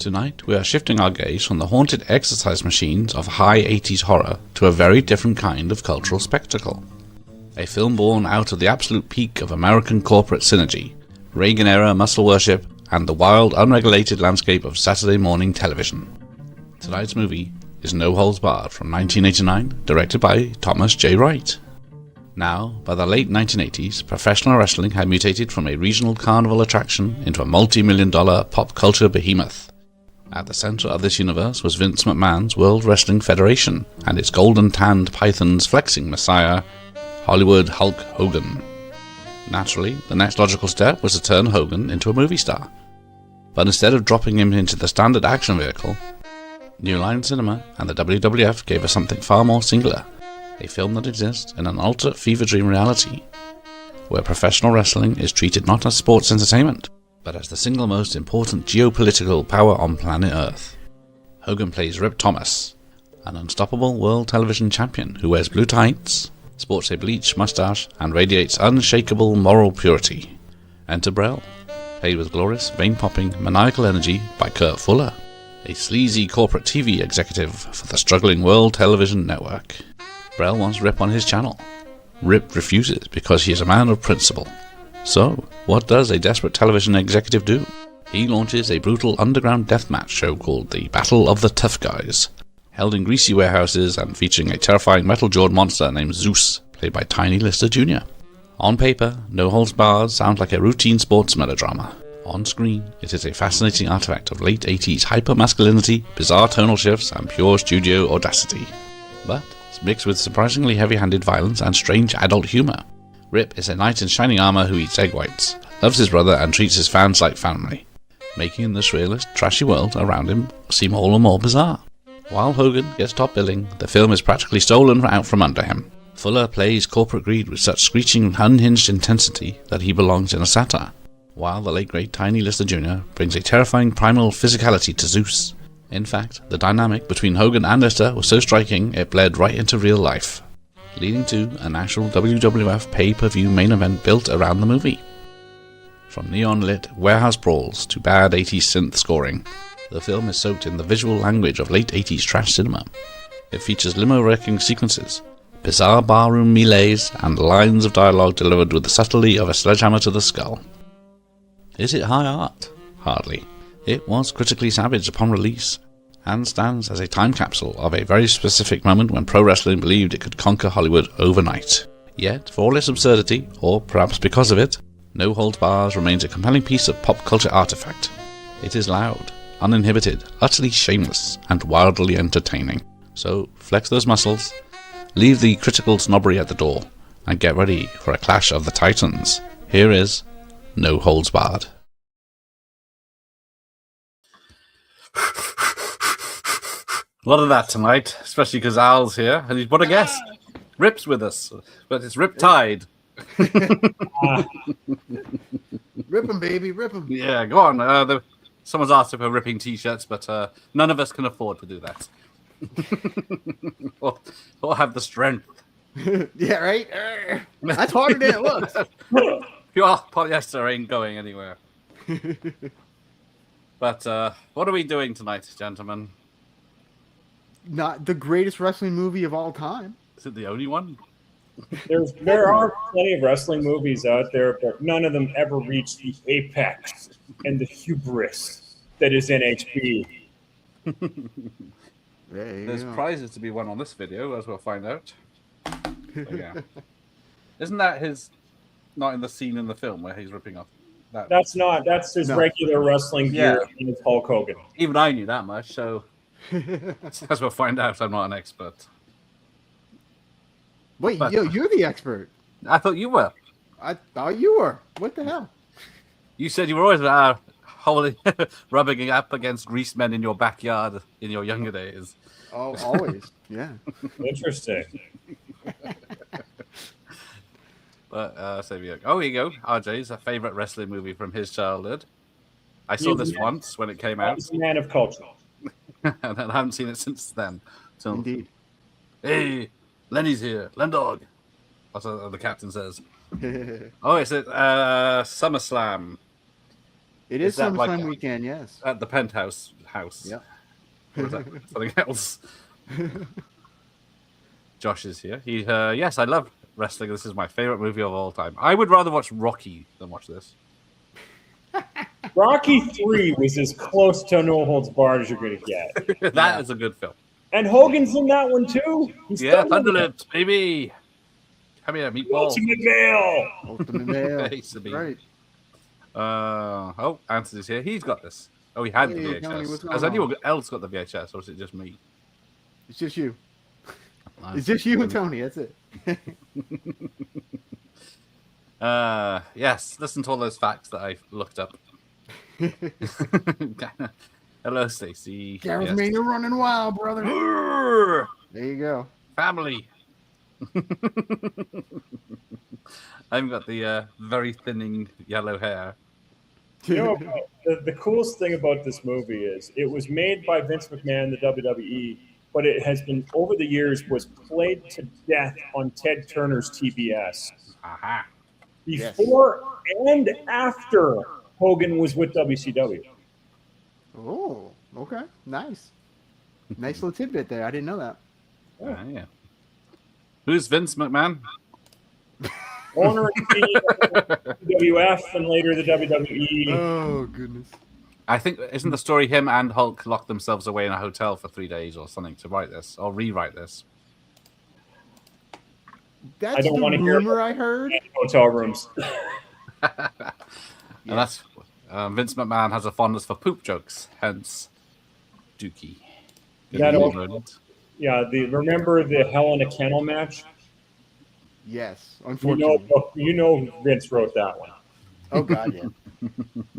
Tonight, we are shifting our gaze from the haunted exercise machines of high 80s horror to a very different kind of cultural spectacle. A film born out of the absolute peak of American corporate synergy, Reagan-era muscle worship, and the wild, unregulated landscape of Saturday morning television. Tonight's movie is No Holds Barred from 1989, directed by Thomas J. Wright. Now, by the late 1980s, professional wrestling had mutated from a regional carnival attraction into a multi-million-dollar pop culture behemoth. At the center of this universe was Vince McMahon's World Wrestling Federation and its golden-tanned pythons flexing messiah, Hollywood Hulk Hogan. Naturally, the next logical step was to turn Hogan into a movie star. But instead of dropping him into the standard action vehicle, New Line Cinema and the WWF gave us something far more singular. A film that exists in an alternate fever dream reality, where professional wrestling is treated not as sports entertainment, but as the single most important geopolitical power on planet Earth. Hogan plays Rip Thomas, an unstoppable world television champion who wears blue tights, sports a bleached mustache, and radiates unshakable moral purity. Enter Brel, played with glorious, vein-popping, maniacal energy by Kurt Fuller, a sleazy corporate TV executive for the struggling World Television Network. Brel wants Rip on his channel. Rip refuses because he is a man of principle. So, what does a desperate television executive do? He launches a brutal underground deathmatch show called the Battle of the Tough Guys, held in greasy warehouses and featuring a terrifying metal-jawed monster named Zeus, played by Tiny Lister Jr. On paper, No Holds Barred sounds like a routine sports melodrama. On screen, it is a fascinating artifact of late 80s hyper-masculinity, bizarre tonal shifts, and pure studio audacity. But mixed with surprisingly heavy-handed violence and strange adult humour. Rip is a knight in shining armour who eats egg whites, loves his brother and treats his fans like family, making the surrealist, trashy world around him seem all the more bizarre. While Hogan gets top billing, the film is practically stolen out from under him. Fuller plays corporate greed with such screeching, unhinged intensity that he belongs in a satire, while the late great Tiny Lister Jr. brings a terrifying primal physicality to Zeus. In fact, the dynamic between Hogan and Lister was so striking it bled right into real life, leading to an actual WWF pay-per-view main event built around the movie. From neon-lit warehouse brawls to bad 80s synth scoring, the film is soaked in the visual language of late 80s trash cinema. It features limo-wrecking sequences, bizarre barroom melees, and lines of dialogue delivered with the subtlety of a sledgehammer to the skull. Is it high art? Hardly. It was critically savage upon release, and stands as a time capsule of a very specific moment when pro wrestling believed it could conquer Hollywood overnight. Yet, for all its absurdity, or perhaps because of it, No Holds Barred remains a compelling piece of pop culture artifact. It is loud, uninhibited, utterly shameless, and wildly entertaining. So, flex those muscles, leave the critical snobbery at the door, and get ready for a clash of the titans. Here is No Holds Barred. A lot of that tonight, especially because Al's here, and what a guess! Rip's with us, but it's Rip Tide. Rip 'em, baby, rip 'em. Yeah, go on. Someone's asked if we're ripping t-shirts, but none of us can afford to do that. or have the strength. Yeah, right? That's harder than it looks. Pure polyester ain't going anywhere. But what are we doing tonight, gentlemen? Not the greatest wrestling movie of all time. Is it the only one? There are plenty of wrestling movies out there, but none of them ever reach the apex and the hubris that is NHB. There's prizes to be won on this video, as we'll find out. So, yeah. Isn't that his... not in the scene in the film where he's ripping off... That's his regular wrestling gear and his Hulk Hogan. Even I knew that much, so... as we'll find out, I'm not an expert. Wait, you're the expert. I thought you were. I thought you were. What the hell? You said you were always rubbing up against grease men in your backyard in your younger days. Oh, always. Yeah. Interesting. But so here you go. RJ's a favorite wrestling movie from his childhood. I saw this once when it came out. He's a man of culture. And I haven't seen it since then. So, indeed. Hey, Lenny's here. Lendog. That's what the captain says. Oh, it's at SummerSlam. It is that like SummerSlam weekend, yes. at the Penthouse house? Yep. Or is that something else? Josh is here. Yes, I love wrestling. This is my favorite movie of all time. I would rather watch Rocky than watch this. Rocky 3 was as close to No Holds Barred as you're going to get. That is a good film. And Hogan's in that one too. He's Thunderlips, baby. Come here, meatball. Ultimate Male. Ultimate Male. Used to be. Right. Anthony's here. He's got this. Oh, he had the Hey, Tony, what's VHS. going Has on? anyone else got the VHS, or is it just me? It's just you. It's just you and Tony. That's it. Yes. Listen to all those facts that I've looked up. Hello, Stacey. Gareth Yes. Mania running wild, brother. There you go. Family. I've got the very thinning yellow hair. You know, the coolest thing about this movie is it was made by Vince McMahon, the WWE, but it has been, over the years, was played to death on Ted Turner's TBS. Aha. Before and after Hogan was with WCW. Oh, okay. Nice. Nice little tidbit there. I didn't know that. Yeah. Who's Vince McMahon? Owner and CEO of WWF and later the WWE. Oh, goodness. I think, isn't the story him and Hulk locked themselves away in a hotel for 3 days or something to write this or rewrite this? That's I don't the want to hear rumor I heard. hotel rooms. And that's Vince McMahon has a fondness for poop jokes, hence Dookie. Remember the Hell in a Kennel match? Yes, unfortunately. You know Vince wrote that one. Oh, God, yeah.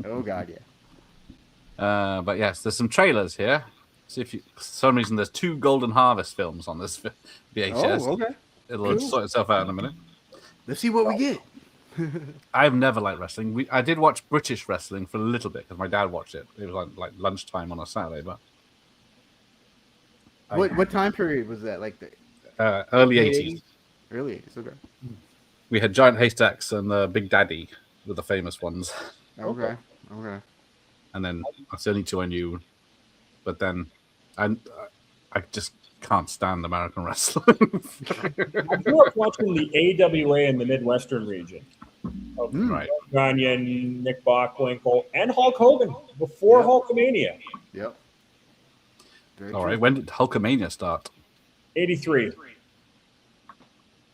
Oh, God, yeah. But yes, there's some trailers here. See if for some reason there's 2 Golden Harvest films on this VHS. Oh, okay. It'll sort itself out in a minute. Let's see what we get. I've never liked wrestling. I did watch British wrestling for a little bit because my dad watched it. It was like lunchtime on a Saturday, but What time period was that? Like the early 80s. Early 80s, okay. We had Giant Haystacks and Big Daddy were the famous ones. Okay. And then that's the only 2 I knew. But then I just can't stand American wrestling. I grew up watching the AWA in the Midwestern region. Right. Gagne, Nick Bockwinkel, and Hulk Hogan before Hulkamania. Yep. All right. When did Hulkamania start? 83.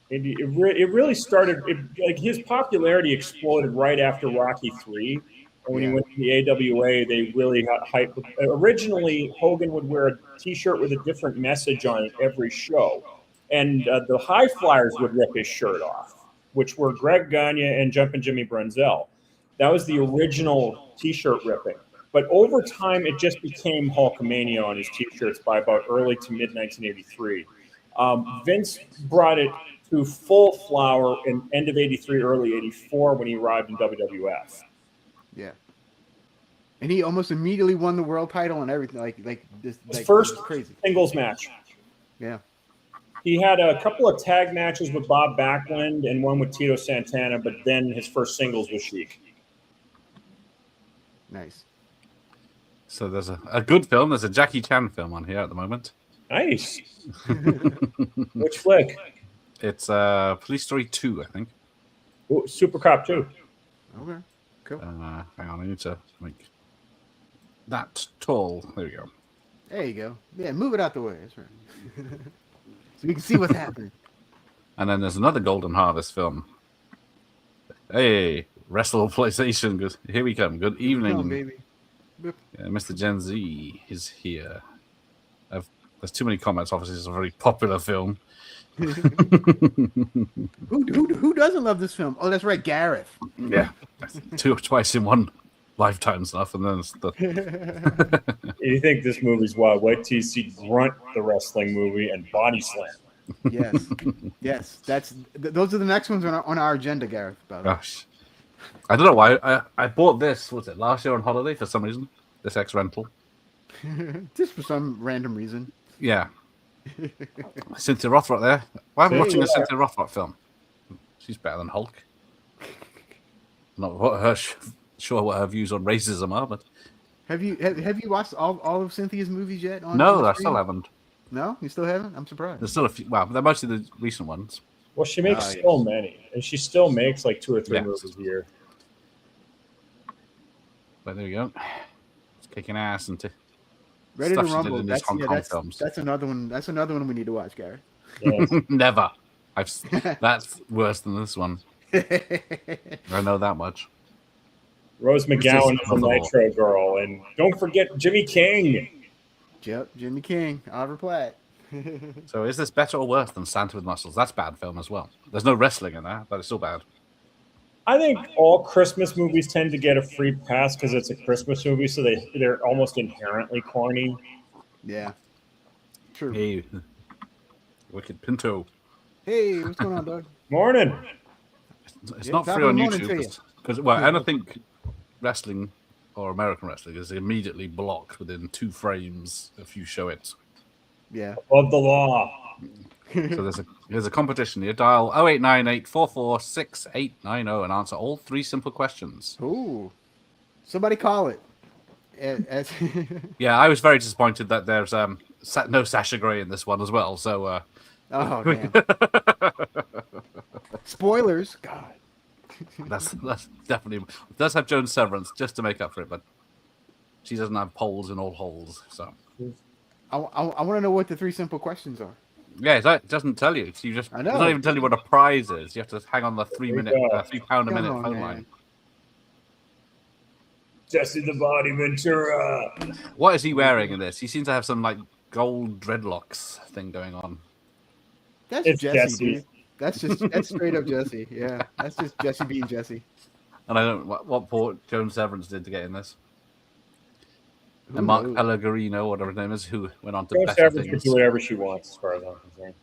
It really started, like his popularity exploded right after Rocky 3. And when he went to the AWA, they really got hyped. Originally, Hogan would wear a T-shirt with a different message on it every show. And the High Flyers would rip his shirt off, which were Greg Gagne and Jumpin' Jimmy Brunzell. That was the original T-shirt ripping. But over time, it just became Hulkamania on his T-shirts by about early to mid-1983. Vince brought it to full flower in end of 83, early 84 when he arrived in WWF. Yeah. And he almost immediately won the world title and everything. Like this. His first crazy singles match. Yeah. He had a couple of tag matches with Bob Backlund and one with Tito Santana, but then his first singles was Sheik. Nice. So there's a good film. There's a Jackie Chan film on here at the moment. Nice. Which flick? It's Police Story 2, I think. Ooh, Super Cop 2. Okay. Cool. Hang on, I need to make that tall. There we go. There you go. Yeah, move it out the way. That's right. So we can see what's happening. And then there's another Golden Harvest film. Hey, Wrestle PlayStation. Good. Here we come. Good evening. Come on, baby. Yeah, Mr. Gen Z is here. There's too many comments. Obviously, it's a very popular film. Who doesn't love this film? Oh, that's right, Gareth. Yeah, twice in one lifetime stuff, and then it's the. You think this movie's wild? Wait till you see Grunt, the wrestling movie, and Body Slam. Yes. Those are the next ones on our agenda, Gareth. Gosh, I don't know why I bought this. Was it last year on holiday for some reason? This X rental. Just for some random reason. Yeah. Cynthia Rothrock there. Why am I watching a Cynthia Rothrock film? She's better than Hulk. Not what her sure what her views on racism are, but Have you watched all of Cynthia's movies yet? On no, the I screen? still haven't. No, you still haven't. I'm surprised. There's still a few. Well, they're mostly the recent ones. Well, she makes yes. so many, and she still makes like 2 or 3 Yeah. movies a year. But there you go. It's kicking ass and Ready stuff to she did Rumble. in these Hong Kong films. That's another one. That's another one we need to watch, Gareth. Yes. Never. That's worse than this one. I know that much. Rose McGowan is a another Nitro girl, and don't forget Jimmy King. Yep, Jimmy King, Oliver Platt. So is this better or worse than Santa with Muscles? That's bad film as well. There's no wrestling in that, but it's still bad. I think all Christmas movies tend to get a free pass because it's a Christmas movie, so they're almost inherently corny. Yeah, true. Hey, Wicked Pinto. Hey, what's going on, dog? Morning. It's Yeah, not top free of on the morning to you. YouTube because I don't think wrestling or American wrestling is immediately blocked within 2 frames if you show it. Yeah. Above the law. So there's a competition here. Dial 0898446890 and answer all 3 simple questions. Ooh, somebody call it. As Yeah, I was very disappointed that there's no Sasha Grey in this one as well. So oh damn. Spoilers. God. that's definitely it does have Joan Severance just to make up for it, but she doesn't have poles in all holes. So I want to know what the 3 simple questions are. yeah, it doesn't tell you. You just I it know. doesn't even tell you what a prize is. You have to hang on the £3 a minute Come on, phone man. line. Jesse the Body Ventura. What is he wearing in this? He seems to have some like gold dreadlocks thing going on. That's It's Jesse, Jesse. dude. That's straight up Jesse. Yeah, that's just Jesse being Jesse. And I don't know what poor Joan Severance did to get in this. Who And Mark knows? Pellegrino, whatever his name is, who went on to Joe better Severance can things. do whatever she wants, as far as I'm concerned.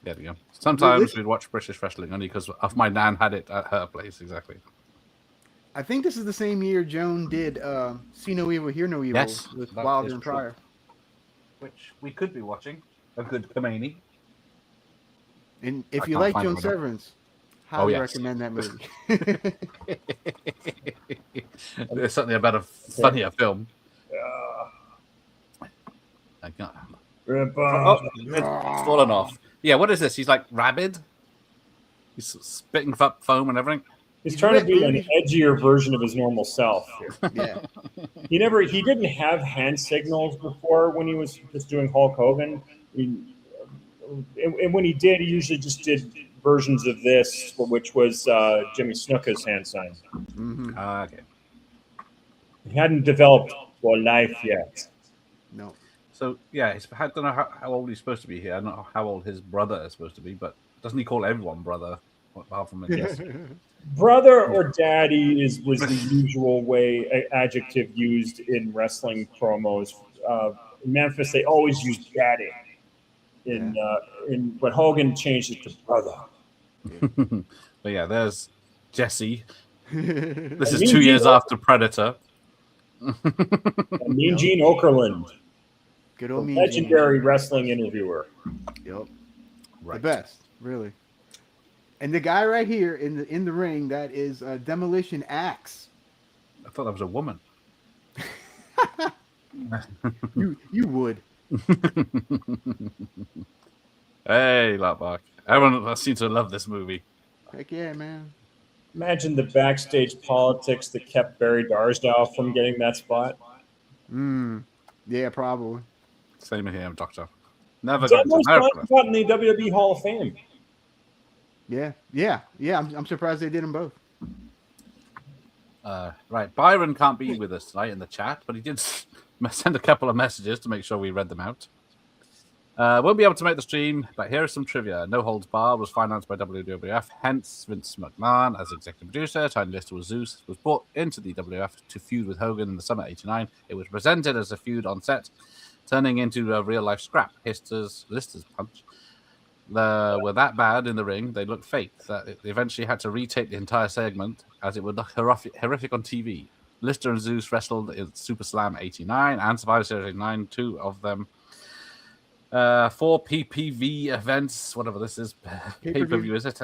There we go. Sometimes Listen- we'd watch British wrestling only because my nan had it at her place. Exactly. I think this is the same year Joan did See No Evil, Hear No Evil Yes, with that Wilder is and true. Pryor. Which we could be watching. A good Kamani. And if I you can't like find Joan it right now. Severance, highly yes. recommend that movie. It's certainly a better, funnier film. I can't. Oh, it's fallen off. Yeah, what is this? He's like rabid. He's spitting up foam and everything. He's trying to be an Dude. edgier version of his normal self here. Yeah. He didn't have hand signals before when he was just doing Hulk Hogan. And when he did, he usually just did versions of this, which was Jimmy Snuka's hand sign. Mm-hmm. Okay. He hadn't developed for life yet. No. So yeah, I don't know how old he's supposed to be here. I don't know how old his brother is supposed to be, but doesn't he call everyone brother? Apart from I guess. Brother or daddy was the usual adjective used in wrestling promos. In Memphis, they always used daddy. But Hogan changed it to brother. But yeah, there's Jesse. This And is Mean 2 years Gene after Predator. And Mean Gene Okerlund, Good the old Mean legendary wrestling interviewer. Gene. Yep. Right. The best, really. And the guy right here in the ring, that is Demolition Axe. I thought that was a woman. You would. Hey, Lockbach. Everyone seems to love this movie. Heck yeah, man. Imagine the backstage politics that kept Barry Darsdale from getting that spot. Yeah, probably. Same here, Doctor. Never got to America. Got in the WWE Hall of Fame. Yeah. I'm surprised they did them both. Right, Byron can't be with us tonight in the chat, but he did send a couple of messages to make sure we read them out. Won't be able to make the stream, but here is some trivia. No Holds Barred was financed by WWF, hence Vince McMahon as executive producer. Tiny Lister was Zeus, was brought into the WWF to feud with Hogan in the summer '89. It was presented as a feud on set, turning into a real-life scrap. Lister's punch were that bad in the ring, they looked fake, that they eventually had to retake the entire segment as it would look horrific on TV. Lister and Zeus wrestled in Super Slam '89 and Survivor Series '89, 2 of them. 4 PPV events, whatever this is, pay-per-view is it?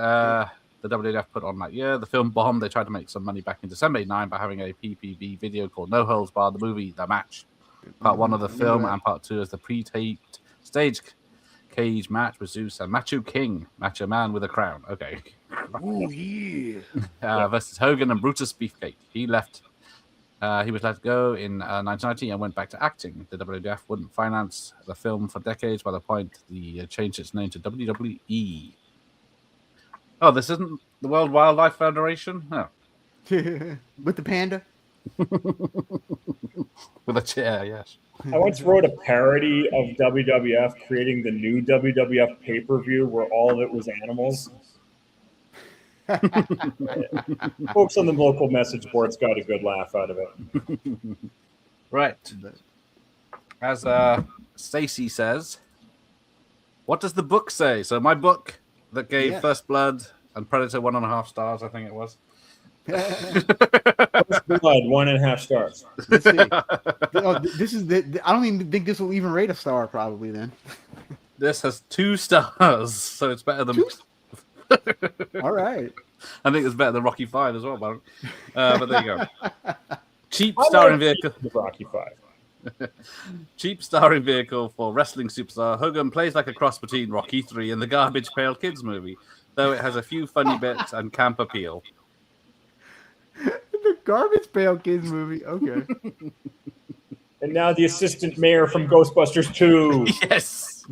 the WWF put on that year. The film bombed. They tried to make some money back in December '89 by having a PPV video called No Holds Barred, the movie, The Match. Part 1 of the film and part 2 is the pre-taped stage cage match with Zeus and Macho King, Macho Man with a crown. Okay. Oh yeah. Versus Hogan and Brutus Beefcake. He was let go in 1990 and went back to acting. The WWF wouldn't finance the film for decades. By the point, they changed its name to WWE. Oh, this isn't the World Wildlife Federation? Oh. With the panda? With a chair, yes. I once wrote a parody of WWF creating the new WWF pay-per-view where all of it was animals. Folks on the local message boards got a good laugh out of it. Right. As Stacy says, what does the book say? So my book that gave First Blood and Predator 1.5 stars, I think it was. First Blood, 1.5 stars. Let's see. Oh, this is I don't even think this will even rate a star, probably then. This has 2 stars, so it's better than. All right. I think it's better than Rocky 5 as well, but there you go. Cheap starring vehicle. Rocky 5. Cheap starring vehicle for wrestling superstar. Hogan plays like a cross between Rocky 3 and the Garbage Pail Kids movie, though it has a few funny bits and camp appeal. The Garbage Pail Kids movie. Okay. And now the assistant mayor from Ghostbusters 2. Yes.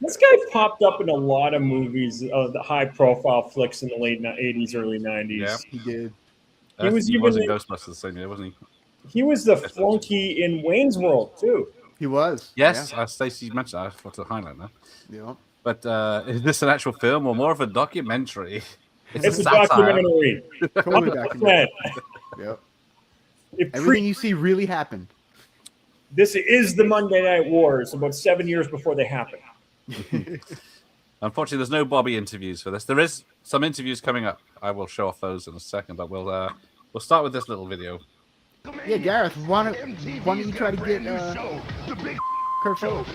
This guy popped up in a lot of movies, the high-profile flicks in the late 80s, early 90s. Yeah, he did. He was in Ghostbusters the same year, wasn't he? He was the flunky in Wayne's World, too. He was. Yes, Stacey mentioned that. I forgot to highlight that. Yeah. But is this an actual film or more of a documentary? It's a documentary. Totally documentary. Yep. Everything Everything you see really happened. This is the Monday Night Wars, about 7 years before they happened. Unfortunately, there's no Bobby interviews for this. There is some interviews coming up. I will show off those in a second, but we'll start with this little video. Yeah, Gareth, why don't you try to get Kurt Phillips?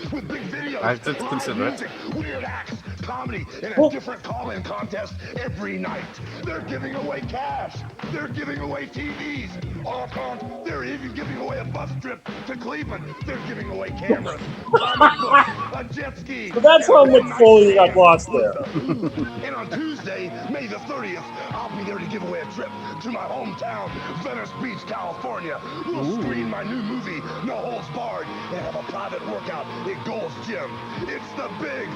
I did consider it. Weird acts, comedy, and a different call-in contest every night. They're giving away cash. They're giving away TVs. They're even giving away a bus trip to Cleveland. They're giving away cameras, a jet ski. So that's how Mick Foley got lost there. And on Tuesday, May the 30th, I'll be there to give away a trip to my hometown, Venice Beach, California. We'll screen my new movie, No Holds Barred, and have a private workout at Gold's Gym. It's the big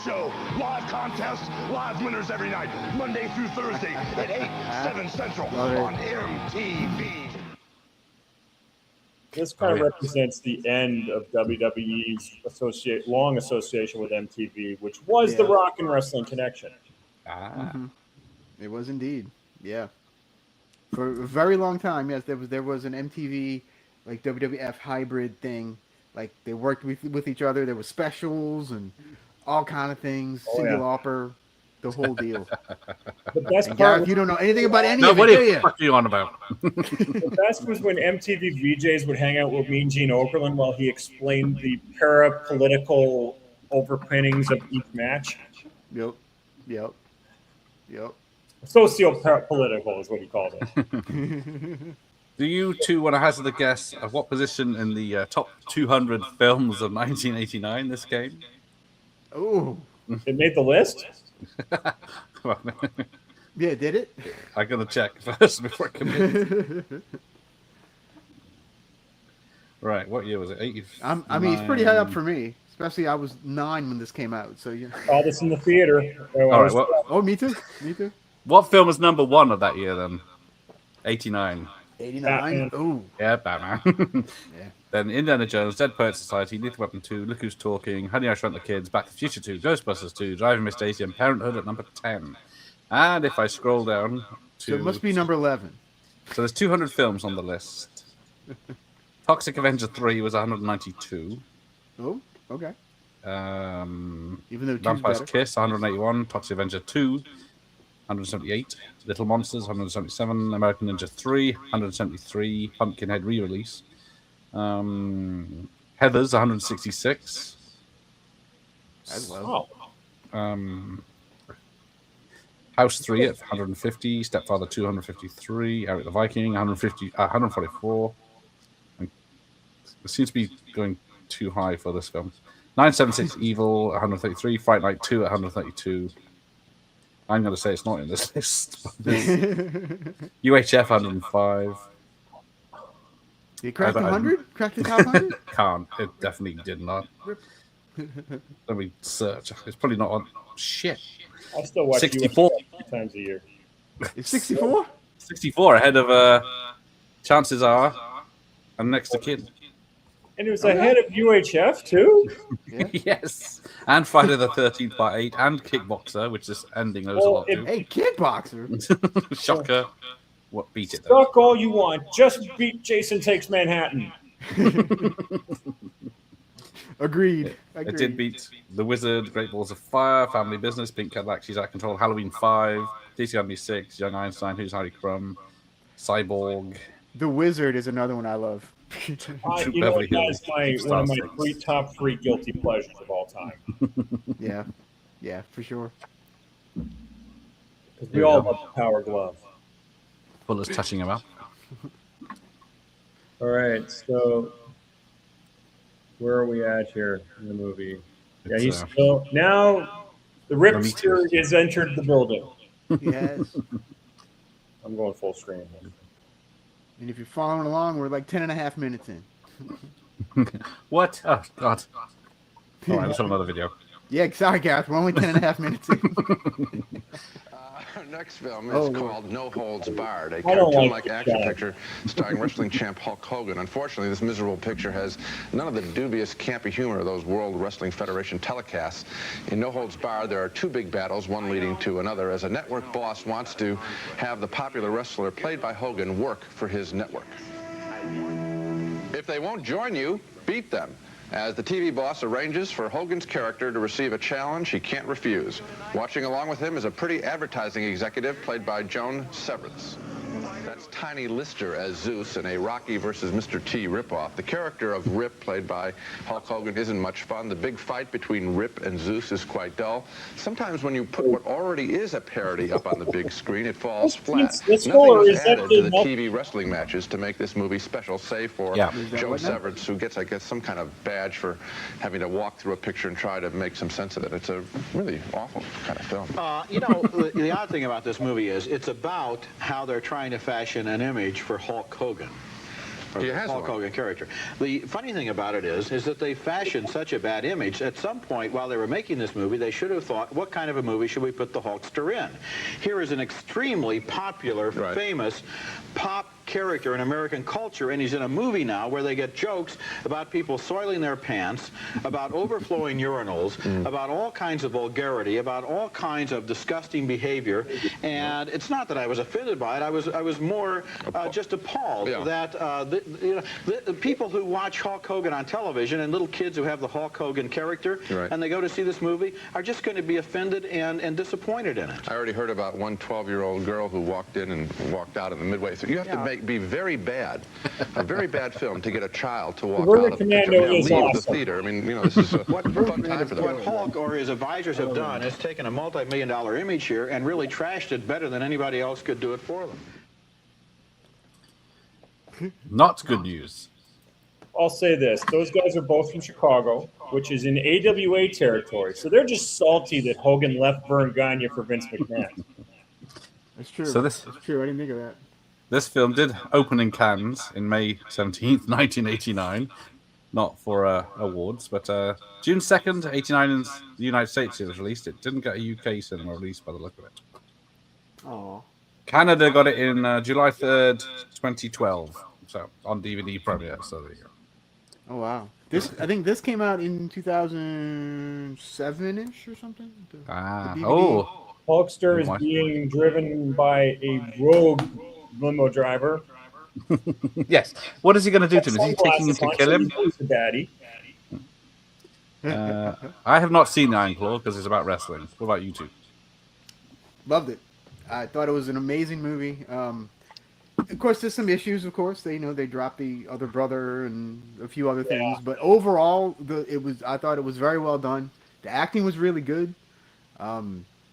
show. Live contests, live winners every night, Monday through Thursday at 8, 7 Central on MTV. This kind of represents the end of WWE's long association with MTV, which was the Rock and Wrestling Connection. It was indeed. Yeah. For a very long time, yes, there was an MTV like WWF hybrid thing. Like they worked with each other. There were specials and all kind of things. Single offer, the whole deal. The best part, you don't know anything about any of it, what do you? What are you on about? The best was when MTV VJs would hang out with Mean Gene Okerlund while he explained the para-political overpinnings of each match. Yep. Socio-political is what he called it. Do you two want to hazard a guess of what position in the top 200 films of 1989 this game? Oh. It made the list? Yeah, did it? I gotta check first before I commit. Right, what year was it? 80. I mean, it's pretty high up for me. Especially, I was 9 when this came out. So yeah. Saw this in the theater. All right. Oh, me too. Me too. What film was number 1 of that year then? 89. 89. Oh. Yeah, Batman. Yeah. Then Indiana Jones, Dead Poet Society, Lethal Weapon 2, Look Who's Talking, Honey, I Shrunk the Kids, Back to the Future 2, Ghostbusters 2, Driving Miss Daisy, and Parenthood at number 10. And if I scroll down to... So it must be number 11. So there's 200 films on the list. Toxic Avenger 3 was 192. Oh, okay. Even though Vampire's Kiss, 181. Toxic Avenger 2, 178. Little Monsters, 177. American Ninja 3, 173. Pumpkinhead re-release. Heathers, 166. As well. House 3 at 150, Stepfather 2, 153, Eric the Viking 144. And it seems to be going too high for this film. 976 Evil 133, Fright Night 2 at 132. I'm going to say it's not in this list. UHF 105. You cracked 100? Cracked the top 100? Can't. It definitely did not. Let me search. It's probably not on. Shit. I still watch 64. UFC 3 times a year. It's 64? 64 ahead of Chances Are and Next to Kin. And it was ahead of UHF too? Yeah. Yes. And Friday the 13th by 8 and Kickboxer, which is ending those a lot too. Hey, Kickboxer. Shocker. What beat it though? Suck all you want. Just beat Jason Takes Manhattan. Agreed. It did beat The Wizard, Great Balls of Fire, Family Business, Pink Cadillac, She's Out of Control, Halloween 5, DC Army 6, Young Einstein, Who's Harry Crumb, Cyborg. The Wizard is another one I love. You know, that's one of my top 3 guilty pleasures of all time. Yeah, for sure. Because we all love the Power Glove. Well, it's touching him up. All right, so where are we at here in the movie? Yeah, he's still now. The Ripster has entered the building. Yes. I'm going full screen. And if you're following along, we're like 10.5 minutes in. What? Oh, God. All right, let's have another video. Yeah, sorry, Gareth. We're only 10.5 minutes in. Our next film is called No Holds Barred, a cartoon-like action picture starring wrestling champ Hulk Hogan. Unfortunately, this miserable picture has none of the dubious, campy humor of those World Wrestling Federation telecasts. In No Holds Barred, there are 2 big battles, one leading to another, as a network boss wants to have the popular wrestler played by Hogan work for his network. If they won't join you, beat them, as the TV boss arranges for Hogan's character to receive a challenge he can't refuse. Watching along with him is a pretty advertising executive played by Joan Severance. That's Tiny Lister as Zeus in a Rocky versus Mr. T ripoff. The character of Rip, played by Hulk Hogan, isn't much fun. The big fight between Rip and Zeus is quite dull. Sometimes when you put what already is a parody up on the big screen, it falls flat. Nothing was added to the TV wrestling matches to make this movie special, save for Joan Severance, who gets, I guess, some kind of badge for having to walk through a picture and try to make some sense of it. It's a really awful kind of film. You know, the odd thing about this movie is it's about how they're trying to fashion an image for Hulk Hogan. Or the Hulk Hogan character. The funny thing about it is that they fashioned such a bad image. At some point, while they were making this movie, they should have thought, what kind of a movie should we put the Hulkster in? Here is an extremely popular, famous pop character in American culture, and he's in a movie now where they get jokes about people soiling their pants, about overflowing urinals, about all kinds of vulgarity, about all kinds of disgusting behavior. And it's not that I was offended by it. I was more just appalled that the people who watch Hulk Hogan on television and little kids who have the Hulk Hogan character and they go to see this movie are just going to be offended and disappointed in it. I already heard about one 12-year-old girl who walked in and walked out in the midway. So you have to be very bad, a very bad film to get a child to walk out of the picture, leave the theater. I mean, you know, this is a fun time for them. What Hulk or his advisors have done is taken a multi-million-dollar image here and really trashed it better than anybody else could do it for them. Not good news. I'll say this. Those guys are both from Chicago, which is in AWA territory. So they're just salty that Hogan left Vern Gagne for Vince McMahon. That's true. So That's true. I didn't think of that. This film did open in Cannes in May 17th, 1989. Not for awards, but June 2nd, 89 in the United States it was released. It didn't get a UK cinema release by the look of it. Oh. Canada got it in July 3rd, 2012. So on DVD premiere. So there you go. Oh wow! I think this came out in 2007-ish or something. Hulkster is being driven by a rogue limo driver. Yes. What is he going to do to him? Is he taking him to kill him? Daddy. I have not seen Iron Claw because it's about wrestling. What about you two? Loved it. I thought it was an amazing movie. Of course, there's some issues. Of course, they dropped the other brother and a few other things, but overall, I thought it was very well done. The acting was really good.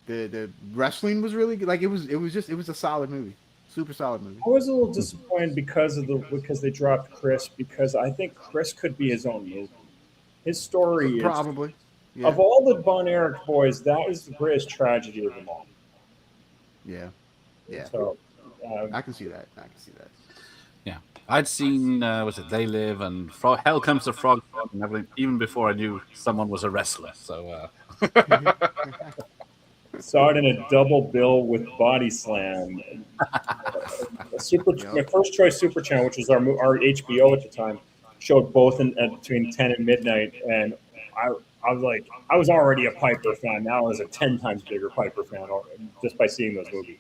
The wrestling was really good. Like it was a solid movie, super solid movie. I was a little disappointed because they dropped Chris, because I think Chris could be his own movie. His story is Probably. Yeah. of all the Von Erich boys, that is the greatest tragedy of them all. Yeah. Yeah. So I can see that. Yeah, I'd seen was it They Live and Hell Comes to Frog and everything, even before I knew someone was a wrestler. So saw it in a double bill with Body Slam. My first choice Super Channel, which was our HBO at the time, showed both between 10 and midnight, and I was like, I was already a Piper fan. Now I was a 10 times bigger Piper fan just by seeing those movies.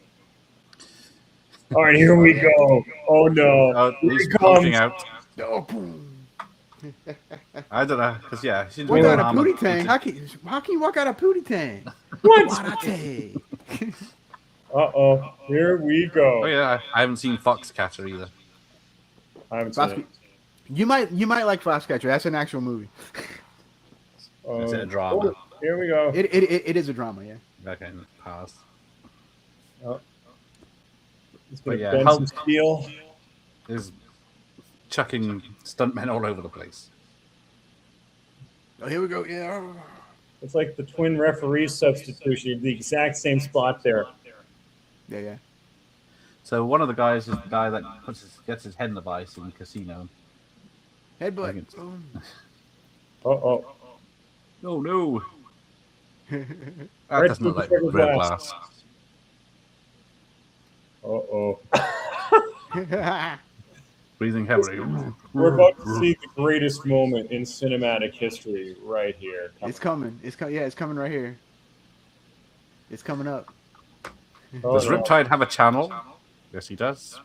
All right, here we go. Oh no, he's poking out. Oh, I don't know, because walk out a pootie tang. How can you walk out a pootie tang? What? Here we go. Oh yeah, I haven't seen Foxcatcher either. I haven't seen it. You might like Foxcatcher. That's an actual movie. Is it a drama? Here we go. It is a drama, yeah. Okay, pass. Oh. But yeah, Hulk Steel is chucking stuntmen all over the place. Oh, here we go. Yeah. It's like the twin referee substitution, the exact same spot there. Yeah. So one of the guys is the guy that gets his head in the vice in Casino. Headbutt. Oh no. That Right doesn't look like through the red glass. glass. Breathing heavily. We're about to see the greatest moment in cinematic history right here. It's coming. It's coming right here. It's coming up. Does Riptide have a channel? Yes, he does.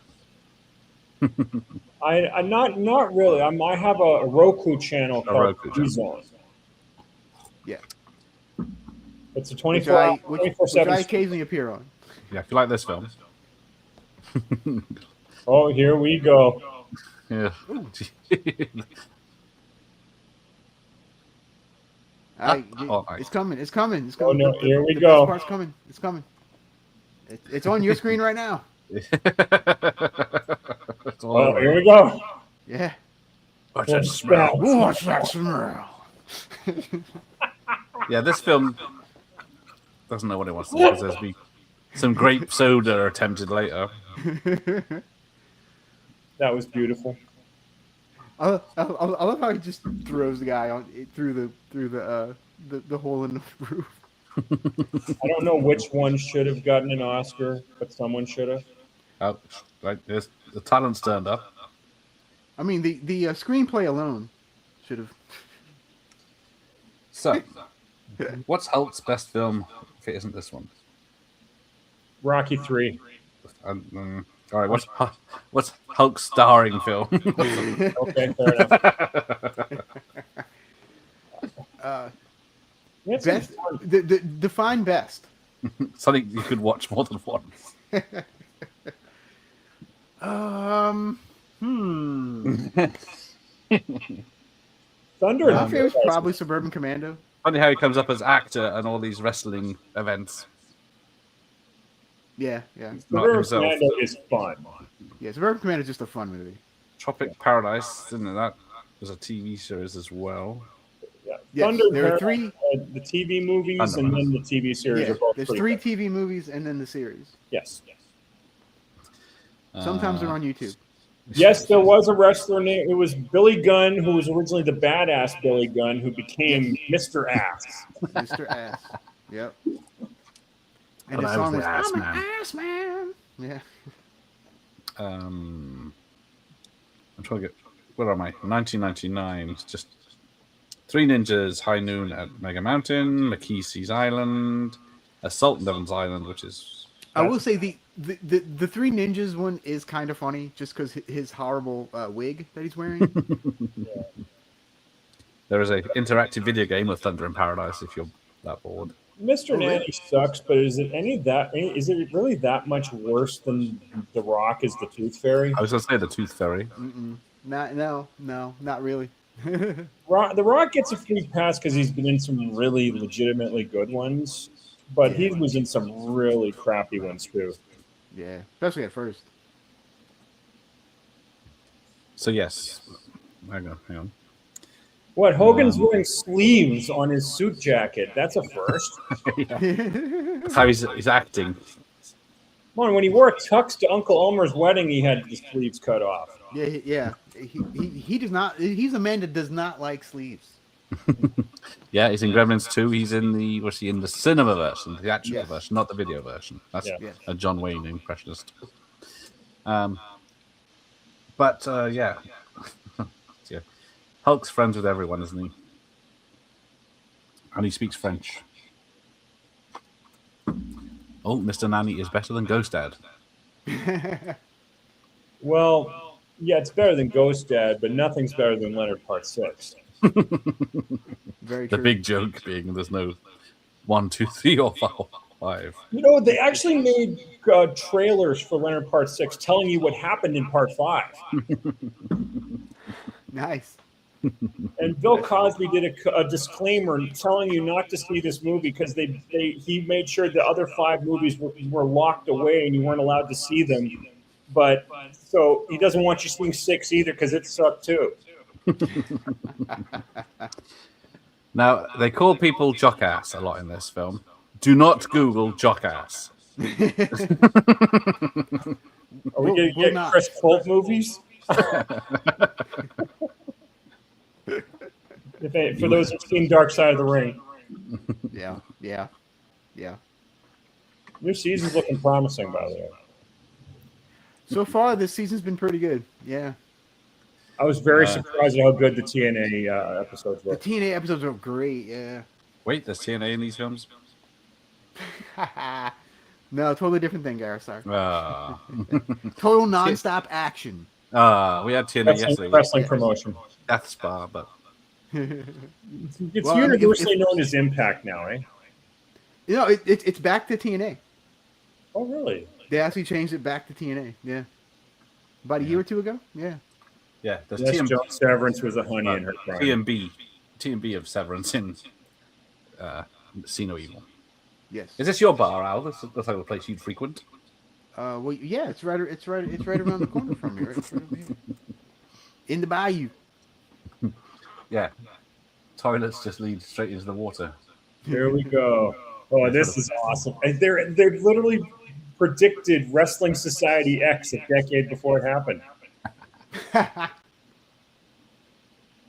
I not really. I have a Roku channel called Z-Zone. Yeah. It's a 24/7. Which I occasionally appear on. Yeah, if you like this film. Oh, here we go. Yeah. It's coming. Oh no, here we go. The part's coming. It's coming. It's on your screen right now. Oh, here we go. Yeah. Watch that smell. Watch that smell. Yeah, this film doesn't know what it wants to do, because there's be some grape soda attempted later. That was beautiful. I love how he just throws the guy through the hole in the roof. I don't know which one should have gotten an Oscar, but someone should have. Right, there's the talent's turned up. I mean, the screenplay alone should have. So, what's Hulk's best film if it isn't this one? Rocky 3. All right, what's Hulk's starring film? Okay, fair enough. Best. Define best. Something you could watch more than once. Thunder. My favorite's probably Suburban Commando. Funny how he comes up as actor and all these wrestling events. Yeah. Suburban Commando is fun. Yeah, Suburban Commando is just a fun movie. Tropic Paradise, didn't that? Was a TV series as well. Yeah. Yes, Thunder. there are three. The TV movies and then the TV series are both. There's pretty three good. TV movies and then the series. Yes. Sometimes they're on YouTube. Yes, there was a wrestler named. It was Billy Gunn, who was originally the badass Billy Gunn, who became Mr. Ass. Mr. Ass. Yep. And But his I was song the was ass "I'm man." an ass man." Yeah. I'm trying to get. Where am I? 1999. It's just Three Ninjas, High Noon at Mega Mountain, McKeese's Island, Assault on Devon's Island, which is. I will say the Three Ninjas one is kind of funny just because his horrible wig that he's wearing. Yeah. There is a interactive video game of Thunder in Paradise if you're that bored. Mr. Nanny sucks, but is it is it really that much worse than The Rock as the Tooth Fairy? I was going to say the Tooth Fairy. No, not really. The Rock gets a free pass because he's been in some really legitimately good ones, but he was in some really crappy ones too. Yeah, especially at first. So yes, hang on. What, Hogan's wearing sleeves on his suit jacket? That's a first. That's how he's acting. Come on, when he wore tux to Uncle Elmer's wedding, he had the sleeves cut off. Yeah. He does not. He's a man that does not like sleeves. Yeah, he's in Gremlins 2. He's in the cinema version, the theatrical version, not the video version. That's a John Wayne impressionist. But yeah. Hulk's friends with everyone, isn't he? And he speaks French. Oh, Mr. Nanny is better than Ghost Dad. Well, yeah, it's better than Ghost Dad, but nothing's better than Leonard Part 6. Very The true. big joke being there's no 1, 2, 3, or 5. You know, they actually made trailers for Leonard Part 6 telling you what happened in Part 5. Nice. And Bill Cosby did a disclaimer telling you not to see this movie because he made sure the other 5 movies were locked away and you weren't allowed to see them. But so he doesn't want you seeing 6 either because it sucked too. Now, they call people jockass a lot in this film. Do not Google jockass. Are we going to get Chris Holt movies? For those who've seen Dark Side of the Ring. Yeah. New season's looking promising, by the way. So far, this season's been pretty good. Yeah. I was very surprised at how good the TNA episodes were. The TNA episodes are great. Yeah. Wait, there's TNA in these films? No, totally different thing, Gareth. Sorry. Total nonstop action. We had TNA yesterday. Wrestling promotion. Death Spa, but it's universally known as Impact now, eh? You know, it's back to TNA. Oh, really? They actually changed it back to TNA. Yeah. About a year or two ago. Yeah. Yeah. There's Yes, Joan Severance was a honey in her prime. TMB of Severance in See No Evil. Yes. Is this your bar, Al? This looks like the place you'd frequent. Well, yeah, it's right around the corner from me, right over here. In the bayou. Yeah. Toilets just lead straight into the water. Here we go. Oh, this is awesome. And they've literally predicted Wrestling Society X a decade before it happened.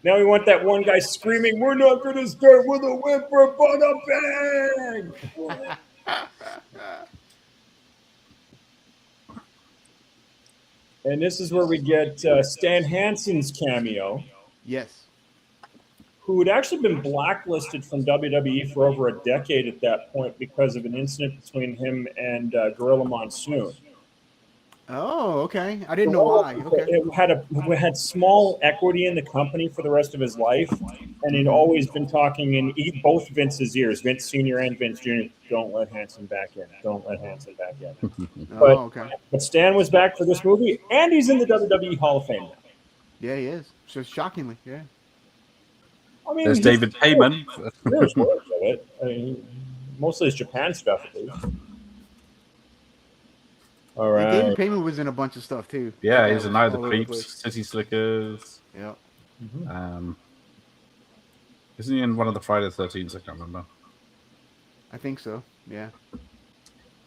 Now we want that one guy screaming, "We're not going to start with a whimper, but a bang!" And this is where we get Stan Hansen's cameo. Yes. Who had actually been blacklisted from WWE for over a decade at that point because of an incident between him and Gorilla Monsoon. Oh, okay. I didn't know why. Okay. It had small equity in the company for the rest of his life, and he'd always been talking in both Vince's ears, Vince Sr. and Vince Jr. Don't let Hansen back in. Don't let Hansen back in. But Stan was back for this movie, and he's in the WWE Hall of Fame now. Yeah, he is. So shockingly, yeah. I mean, there's David Payman. There's words of it. I mean, mostly it's Japan stuff, at least. All right. David Payman was in a bunch of stuff too. Yeah, he's in Night of the Creeps, City Slickers. Yeah. Isn't he in one of the Friday the 13th? I can't remember. I think so. Yeah.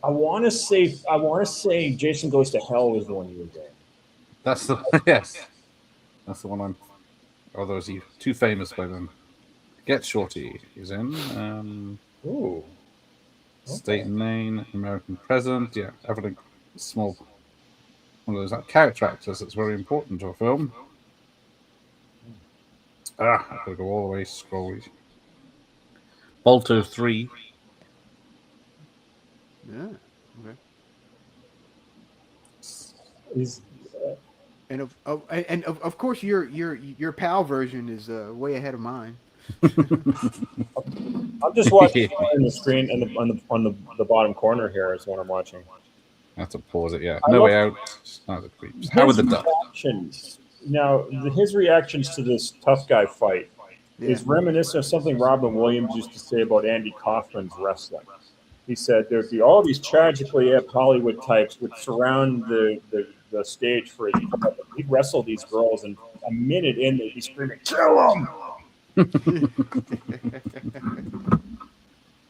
I want to say Jason Goes to Hell was the one you were doing. That's the yes. That's the one I'm. Although is he too famous by then? Get Shorty is in. Ooh. State and Maine, American President. Yeah, everything small. One of those character actors that's very important to a film. I've got to go all the way scrolly. Balto 3. Yeah. Okay. He's, and of course your PAL version is way ahead of mine. I'm just watching on the screen and on the bottom corner here is what I'm watching. I have to pause it. Yeah, No Way Out. Not the Creeps. How would the duck? Now, his reactions to this tough guy fight is reminiscent of something Robin Williams used to say about Andy Kaufman's wrestling. He said there'd be all these tragically inept Hollywood types would surround the stage for his part. He'd wrestle these girls, and a minute in, they'd be screaming, "Kill him!"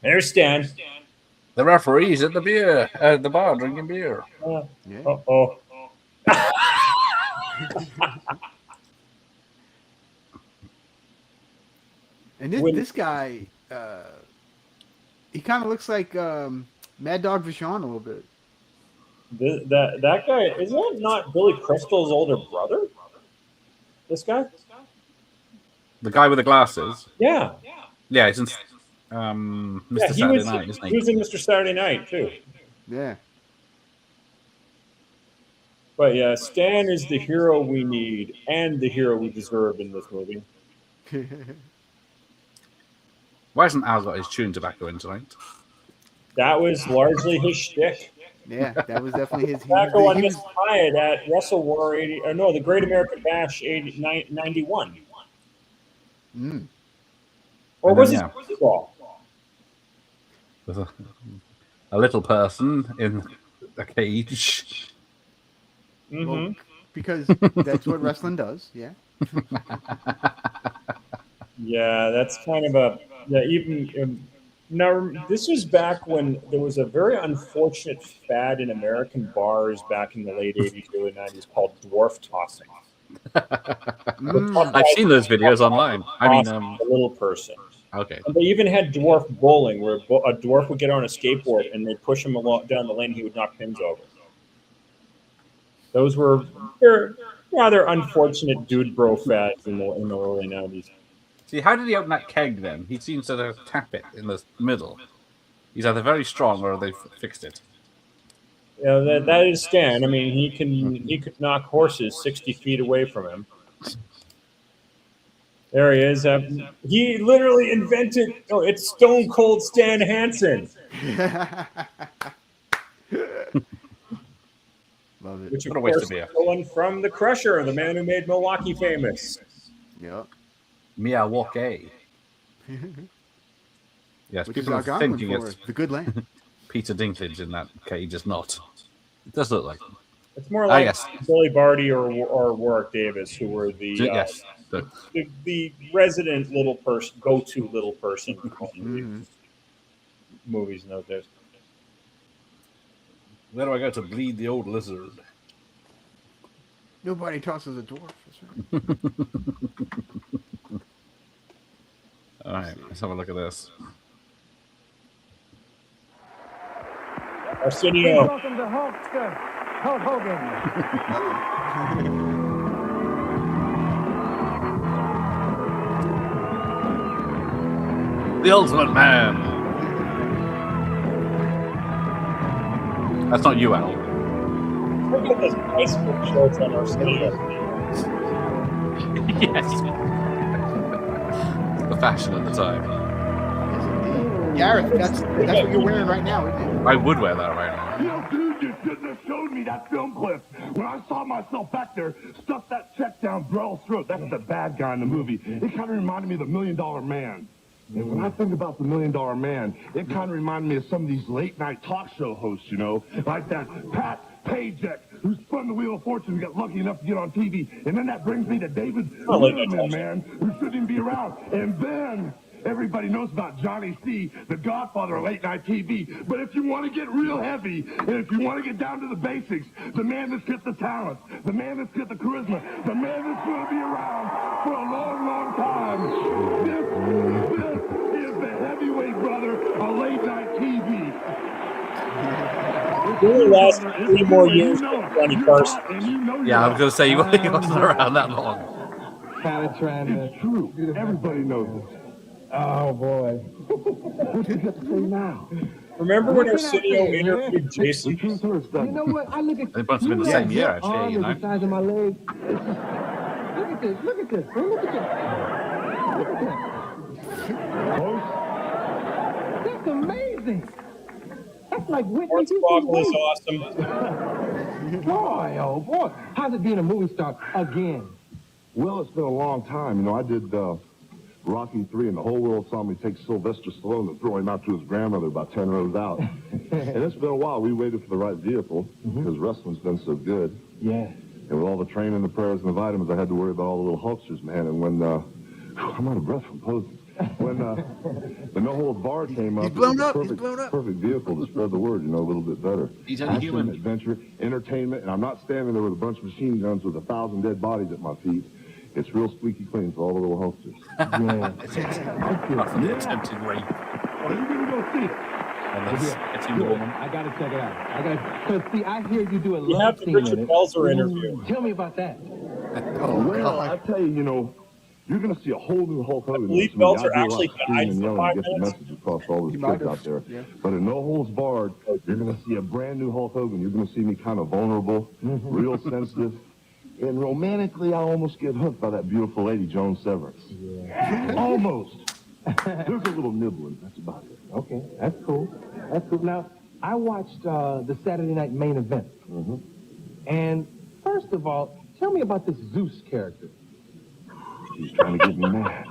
There's Stan. The referee's at the bar drinking beer. Yeah. Uh-oh. And this guy, he kind of looks like Mad Dog Vachon a little bit. That guy, is that not Billy Crystal's older brother? This guy? The guy with the glasses? Yeah. Yeah, he's in Mr. Saturday Night, isn't he? He was in Mr. Saturday Night, too. Yeah. But yeah, Stan is the hero we need and the hero we deserve in this movie. Why hasn't Al got his chewing tobacco in tonight? That was largely his shtick. Yeah, that was definitely his. Tobacco on Miss Hyatt at Wrestle War the Great American Bash 91. Mm. Or was it football? With a little person in a cage. Mm-hmm. Well, because that's what wrestling does. Yeah. Yeah, that's kind of now, this was back when there was a very unfortunate fad in American bars back in the late 80s, early 90s called dwarf tossing. I've seen those videos online. I mean, a little person. Okay. And they even had dwarf bowling, where a dwarf would get on a skateboard and they'd push him down the lane. He would knock pins over. Those were rather unfortunate dude bro fads in the early 90s. See, how did he open that keg then? He seems to tap it in the middle. He's either very strong or they've fixed it. Yeah, that is Stan. I mean, he could knock horses 60 feet away from him. There he is. He literally invented. Oh, it's Stone Cold Stan Hansen. Love it. Which of What a waste course of beer. is stolen from the Crusher, the man who made Milwaukee famous. Yep. Milwaukee. Yes, Which people is are Algonquin thinking for it's the good land. Peter Dinklage in that cage. Is not. It does look like him. It's more like yes. Billy Barty or Warwick Davis, who were the the resident little person, go-to little person in movies in those days. Where do I go to bleed the old lizard? Nobody tosses a dwarf. That's right. All right, let's have a look at this. Arsenio. Welcome to Hulk Hogan. The Ultimate Man. That's not you, Al. Look at this bicycle shorts on Arsenio. Yes. The fashion at the time. Yes, indeed. Gareth, that's what you're wearing right now, isn't it? I would wear that right now. You know, dude, you shouldn't have showed me that film clip. When I saw myself back there, stuff that check down Drell's throat. That's the bad guy in the movie. It kind of reminded me of the $1 Million Man. And when I think about the $1 Million Man, it kind of reminded me of some of these late-night talk show hosts, you know, like that Pat Pajek, who spun the Wheel of Fortune and got lucky enough to get on TV. And then that brings me to David Letterman, man, who shouldn't even be around. And then everybody knows about Johnny C., the godfather of late-night TV. But if you want to get real heavy, and if you want to get down to the basics, the man that's got the talent, the man that's got the charisma, the man that's going to be around for a long, long time, this is the heavyweight brother of late-night TV. It only lasts 3 more years than Johnny Carson. Yeah, I was going to say, he wasn't around that long. Kind of trying to. It's true. Everybody knows it. Oh boy. What you got to say now? Remember when Arsenio interviewed Jason? Truth or You know what? I look at. They must have been the same year, actually, you know. The size of my leg. Look at this. Look at this. Look at this. Look at that. That's amazing. That's like Whitney Hornswoggle is Houston. awesome. Boy, oh boy. How's it being a movie star again? Well, it's been a long time. You know, I did Rocky 3, and the whole world saw me take Sylvester Stallone and throw him out to his grandmother about 10 rows out. And it's been a while. We waited for the right vehicle because wrestling's been so good. Yeah. And with all the training, the prayers, and the vitamins, I had to worry about all the little Hulksters, man. And when, I'm out of breath from posing. When the No Holds Barred came up, He's blown up. Perfect, He's blown up. perfect vehicle to spread the word, you know, a little bit better. He's only Action, human. adventure, entertainment, and I'm not standing there with a bunch of machine guns with 1,000 dead bodies at my feet. It's real squeaky clean for all the little Hulksters. Yeah. For the attempted rape. Oh, you didn't go see it. And that's getting the woman. I gotta check it out. Because see, I hear you do a You love have the scene in Richard it. Belzer interview. Tell me about that. Well, I tell you, you know, you're going to see a whole new Hulk Hogan. I believe To me, Belzer I do a lot actually of screaming died and for yelling 5 to get the minutes. message across all He those might kids have, out there. yeah. But in No Holds Barred, you're going to see a brand new Hulk Hogan. You're going to see me kind of vulnerable, real sensitive. And romantically, I almost get hooked by that beautiful lady, Joan Severance. Yeah. Almost. There's a little nibbling. That's about it. Okay, that's cool. That's cool. Now, I watched the Saturday night main event. And first of all, tell me about this Zeus character. He's trying to get me mad.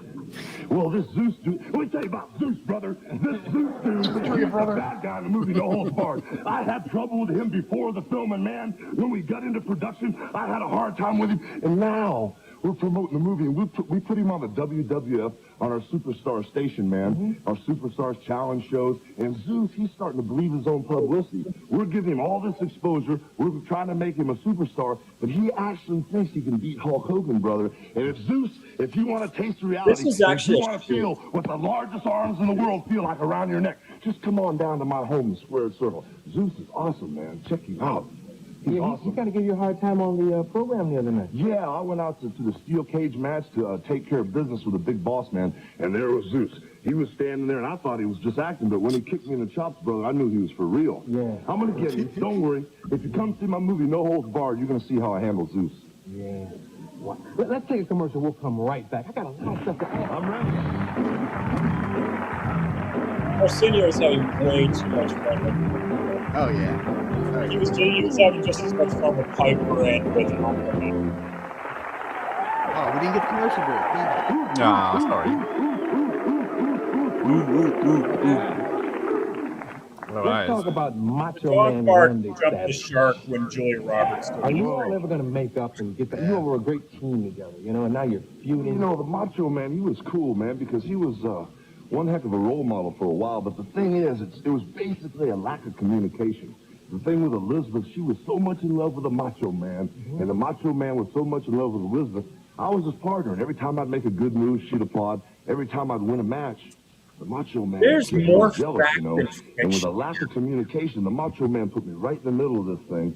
Well, this Zeus dude, let me tell you about Zeus, brother. This Zeus dude, he's the bad guy in the movie No Holds Barred. I had trouble with him before the film, and man, when we got into production, I had a hard time with him. And now, we're promoting the movie, and we put him on the WWF on our Superstar station, man. Our Superstars Challenge shows. And Zeus, he's starting to believe his own publicity. We're giving him all this exposure. We're trying to make him a superstar, but he actually thinks he can beat Hulk Hogan, brother. And if Zeus, if you want to taste the reality, This is actually if you want to feel what the largest arms in the world feel like around your neck, just come on down to my home, the Squared Circle. Zeus is awesome, man. Check him out. He's awesome. He kind of gave you a hard time on the program the other night. Yeah, I went out to the steel cage match to take care of business with a big boss man, and there was Zeus. He was standing there, and I thought he was just acting, but when he kicked me in the chops, brother, I knew he was for real. Yeah. I'm going to get him. Don't worry. If you come see my movie, No Holds Barred, you're going to see how I handle Zeus. Yeah. Well, let's take a commercial. We'll come right back. I got a lot of stuff to add. I'm ready. Arsenio's having way too much fun with it. Oh yeah. He was having just as much fun with Piper and with Hulkamania. Oh, we didn't get the commercial break. Yeah. Ah, sorry. All Let's right. talk about Macho Dog Man Bart Randy jumped the Savage. shark when Julia Roberts did. Are you all ever going to make up and get back? You all were a great team together, you know, and now you're feuding. You know, the Macho Man, he was cool, man, because he was one heck of a role model for a while. But the thing is, it was basically a lack of communication. The thing with Elizabeth, she was so much in love with the Macho Man, and the Macho Man was so much in love with Elizabeth. I was his partner, and every time I'd make a good move, she'd applaud. Every time I'd win a match, the Macho Man There's was more jealous, you know. fact than And with a fiction. lack of communication, the Macho Man put me right in the middle of this thing.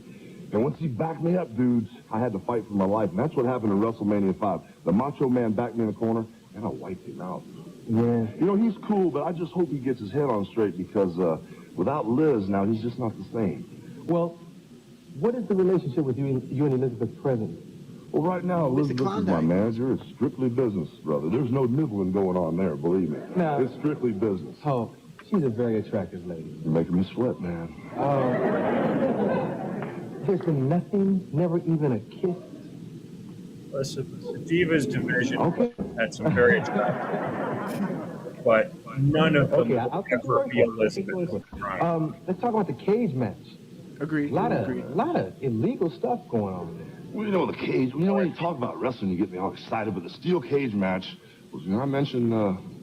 And once he backed me up, dudes, I had to fight for my life. And that's what happened in WrestleMania 5. The Macho Man backed me in the corner, and I wiped him out. Yeah. You know, he's cool, but I just hope he gets his head on straight because without Liz now, he's just not the same. Well, what is the relationship with you and Elizabeth presently? Well, right now, Mr. Elizabeth is my Klondike. manager. It's strictly business, brother. There's no nibbling going on there, believe me. No. It's strictly business. Oh, she's a very attractive lady. You're making me sweat, man. There's been nothing, never even a kiss. Listen, the Divas division Okay. had some very attractive, but none of them Okay, will I'll keep ever going be for it. Elizabeth. Let's talk about the cage match. Agreed. A lot Agreed. of illegal stuff going on there. Well, you know, the cage, you know, when you talk about wrestling, you get me all excited, but the steel cage match, was, you know, I mentioned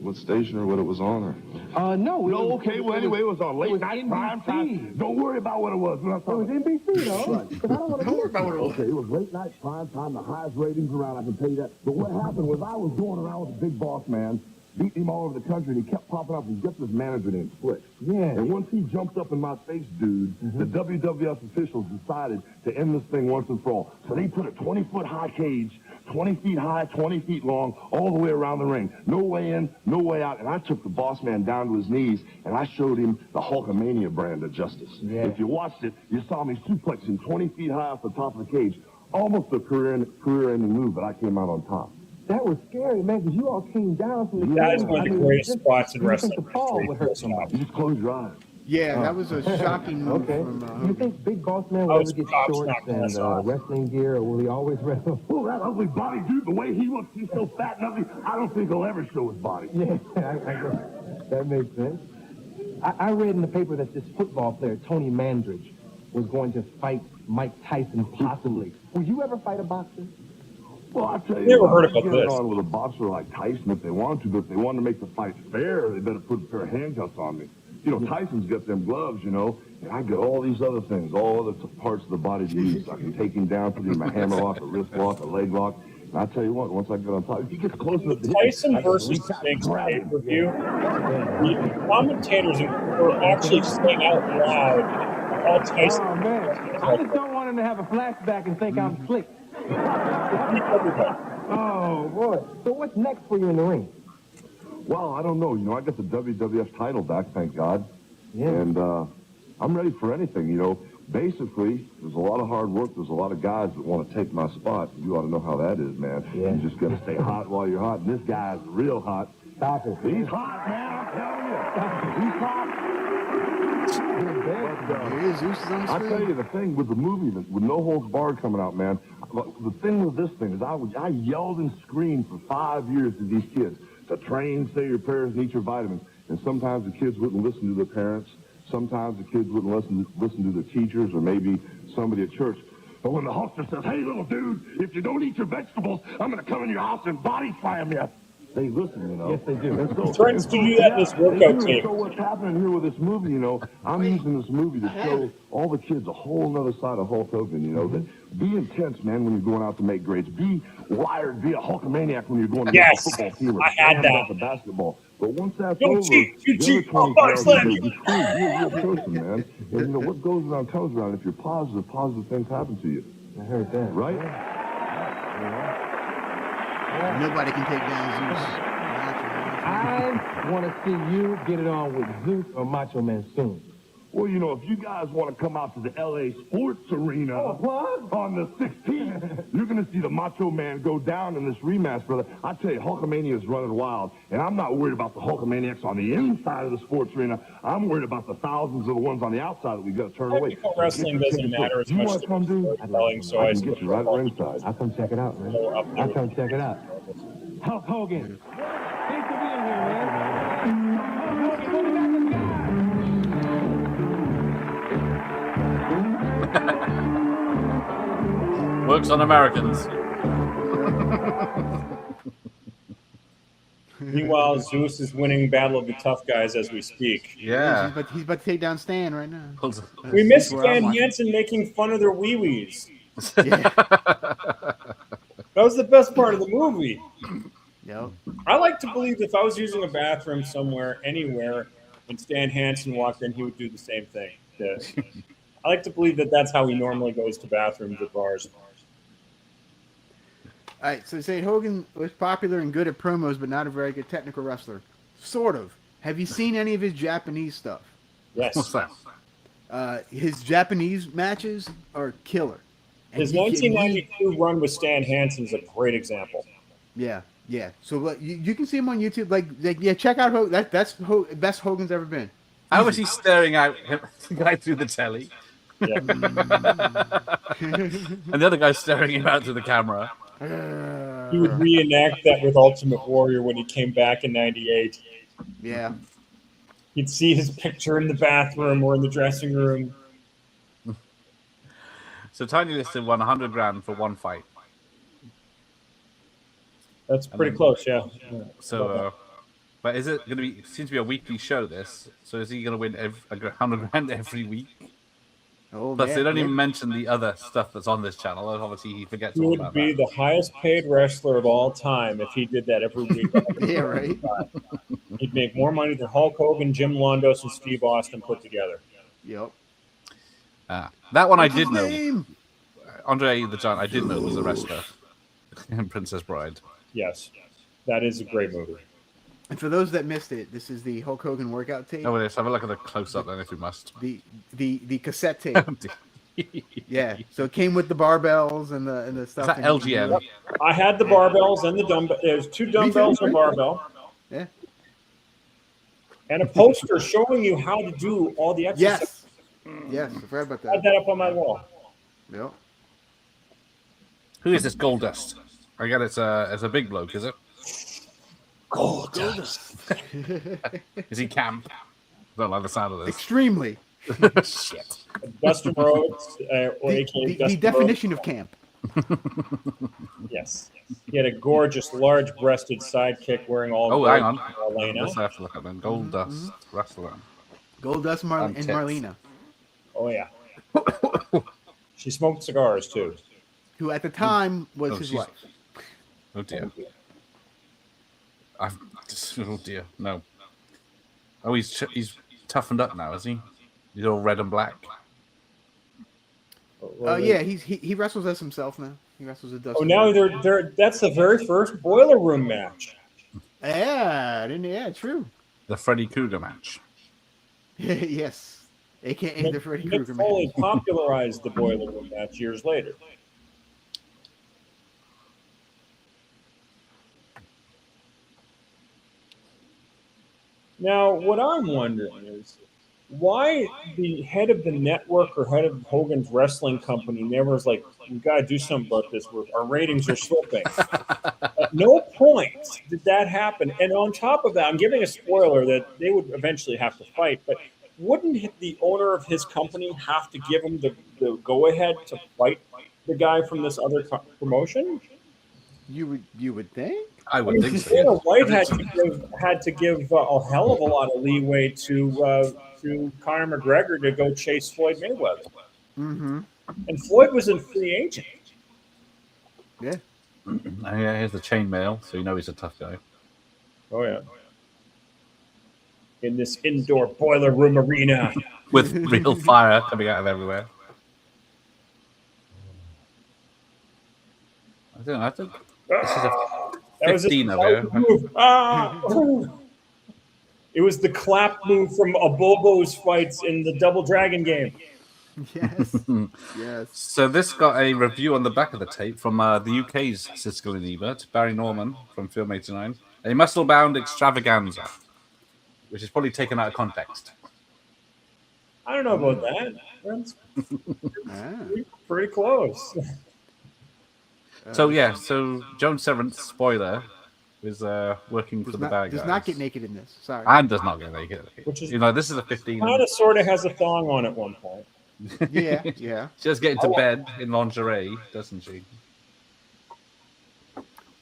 what station or what it was on? Or... No. No, okay, well, anyway, it was on late was night, NBC. prime time. Don't worry about what it was. We're not It was talking NBC, though. 'Cause I don't want to Don't worry about what it was. Okay, it was late night, prime time, the highest ratings around, I can tell you that. But what happened was I was going around with the big boss man, beating him all over the country, and he kept popping up, and guess his manager named Flick. Yeah. And once he jumped up in my face, dude, the WWF officials decided to end this thing once and for all. So they put a 20-foot high cage, 20 feet high, 20 feet long, all the way around the ring. No way in, no way out. And I took the boss man down to his knees, and I showed him the Hulkamania brand of justice. Yeah. If you watched it, you saw me suplex him 20 feet high off the top of the cage. Almost a career-ending move, but I came out on top. That was scary, man, because you all came down from the That is cage. one of the I mean, greatest just- spots in you wrestling think the fall history. would hurt somebody. You just close your eyes. Yeah, that was a shocking move Okay. from Do you Hogan. think Big Boss Man I will was ever get Cops shorts knocking and us off. wrestling gear, or will he always wrestle? Oh, that ugly body dude, the way he looks, he's so fat and ugly, I don't think he'll ever show his body. Yeah, that makes sense. I read in the paper that this football player, Tony Mandridge, was going to fight Mike Tyson possibly. Will you ever fight a boxer? Well, I tell you, Never heard I'd about get this. it on with a boxer like Tyson if they want to, but if they want to make the fight fair, they better put a pair of handcuffs on me. You know, Tyson's got them gloves, you know, and I got all these other things, all other parts of the body to use. I can take him down, put him in a hammer lock, a wrist lock, a leg lock. And I tell you what, once I get on top, if he gets close enough to hit me, Tyson I can versus reach out and Sphinx grab him. pay-per-view, the commentators were actually saying out loud all Tyson. Oh, man. I just don't want him to have a flashback and think I'm slick. Oh, boy. So what's next for you in the ring? Well, I don't know. You know, I got the WWF title back, thank God. Yeah. And I'm ready for anything, you know. Basically, there's a lot of hard work. There's a lot of guys that want to take my spot. You ought to know how that is, man. Yeah. You just got to stay hot while you're hot. And this guy's real hot. Stop it. He's hot, man. I'm telling you. He's hot. There he is, Zeus is on the I tell screen. you, the thing with the movie, with No Holds Barred coming out, man, the thing with this thing is I yelled and screamed for 5 years to these kids to train, say your prayers, and eat your vitamins. And sometimes the kids wouldn't listen to their parents. Sometimes the kids wouldn't listen to their teachers or maybe somebody at church. But when the Hulkster says, hey, little dude, if you don't eat your vegetables, I'm going to come in your house and body slam you. They listen, you know. Yes, they do. And so, Threatens to do that in this workout they do. tape. So what's happening here with this movie, you know, I'm using this movie to show all the kids a whole other side of Hulk Hogan, you know, that be intense, man, when you're going out to make grades. Be wired, be a Hulkamaniac when you're going to Yes, the football team or I had that. the basketball. But once that's Don't over, cheat, you the cheat, other I'll body 24 slam hours, you. be cool, be a real person, man. And you know, what goes around comes around. If you're positive things happen to you. I heard that. Right? Nobody can take down Zeus. I want to see you get it on with Zeus or Macho Man soon. Well, you know, if you guys want to come out to the L.A. Sports Arena on the 16th, you're going to see the Macho Man go down in this rematch, brother. I tell you, Hulkamania is running wild, and I'm not worried about the Hulkamaniacs on the inside of the sports arena. I'm worried about the thousands of the ones on the outside that we got to turn away. Technical wrestling doesn't matter as You much want as to come, dude? storytelling, so I I can get you right ringside. I'll come check it out, man. I'll come check it out. Hulk Hogan. Thanks for being here, man. Works on Americans. Meanwhile, Zeus is winning Battle of the Tough Guys as we speak. Yeah. He's about to take down Stan right now. We missed That's where I'm Van watching. Hansen making fun of their wee-wees. Yeah. That was the best part of the movie. Yep. I like to believe if I was using a bathroom somewhere, anywhere, and Stan Hansen walked in, he would do the same thing. Yeah. I like to believe that that's how he normally goes to bathrooms at bars. All right, so say Hogan was popular and good at promos, but not a very good technical wrestler. Sort of. Have you seen any of his Japanese stuff? Yes. What's that? His Japanese matches are killer. And His he- 1992 run with Stan Hansen is a great example. Yeah. So you can see him on YouTube. Like yeah, check out Hogan. That's best Hogan's ever been. How was he staring out the guy through the telly? Yeah. And the other guy's staring him out to the camera. He would reenact that with Ultimate Warrior when he came back in '98. Yeah. You'd see his picture in the bathroom or in the dressing room. So Tiny Listed won 100 grand for one fight. That's pretty close, yeah. So, but is it going to be? It seems to be a weekly show. This. So is he going to win 100 grand every week? Oh, Plus, man. they don't even mention the other stuff that's on this channel. Obviously, he forgets He all would about be that. the highest paid wrestler of all time if he did that every week. Yeah, right. He'd make more money than Hulk Hogan, Jim Londos, and Steve Austin put together. Yep. That one I What's did his know. name? Andre the Giant, I did know was a wrestler. And Princess Bride. Yes, that is a great movie. And for those that missed it, this is the Hulk Hogan workout tape. Oh, let's have a look at the close-up then, if we must. The cassette tape. Yeah. So it came with the barbells and the stuff. Is that LGM? I had the barbells and the dumbbell. There's two dumbbells and a barbell. Yeah. And a poster showing you how to do all the exercises. Yes, I forgot about I had that. that up on my wall. Yep. Who is this Goldust? I get it's a big bloke, is it? Goldust. Is he camp? Don't like the sound of this. Extremely. Shit. Dustin Rhodes, or AKA The Dustin definition Rhodes. of camp. Yes. He had a gorgeous, large-breasted sidekick wearing all Oh, gold hang on. Marlena. This I have to look at then. Goldust wrestler. Goldust and tits. Marlena, Oh, yeah. She smoked cigars, too. who at the time was Oh, his she's- wife. Oh dear. Oh dear. No. Oh, he's toughened up now, is he? He's all red and black. Yeah, he wrestles as himself now. He wrestles as Dustin. Oh, now Rhodes. they're that's the very first Boiler Room match. Yeah, true. The Freddy Krueger match. Yes, AKA the Freddy Mick Krueger Foley man. popularized the Boiler Room match years later. Now, what I'm wondering is why the head of the network or head of Hogan's wrestling company never was like, we got to do something about this. Our ratings are slipping. At no point did that happen. And on top of that, I'm giving a spoiler that they would eventually have to fight, but wouldn't the owner of his company have to give him the go-ahead to fight the guy from this other promotion? You would think. I would think so. Dana White Yeah. had to give a hell of a lot of leeway to Conor McGregor to go chase Floyd Mayweather. Mm-hmm. And Floyd was a free agent. Yeah. Yeah, here's the chainmail, so you know he's a tough guy. Oh, yeah. In this indoor boiler room arena. With real fire coming out of everywhere. I think this is a That was 15 of you. move. It was the clap move from Abobo's fights in the Double Dragon game. Yes. Yes. So this got a review on the back of the tape from the UK's Siskel and Ebert, Barry Norman from Film 89. A muscle-bound extravaganza, which is probably taken out of context. I don't know about that. That's pretty close. So yeah, so Joan Severance, spoiler, is working for the bad guys. Does not get naked in this. Sorry. And does not get naked. Which is, you know, this is a 15. Kind of sort of has a thong on at one point. Yeah. She does get into bed in lingerie, doesn't she?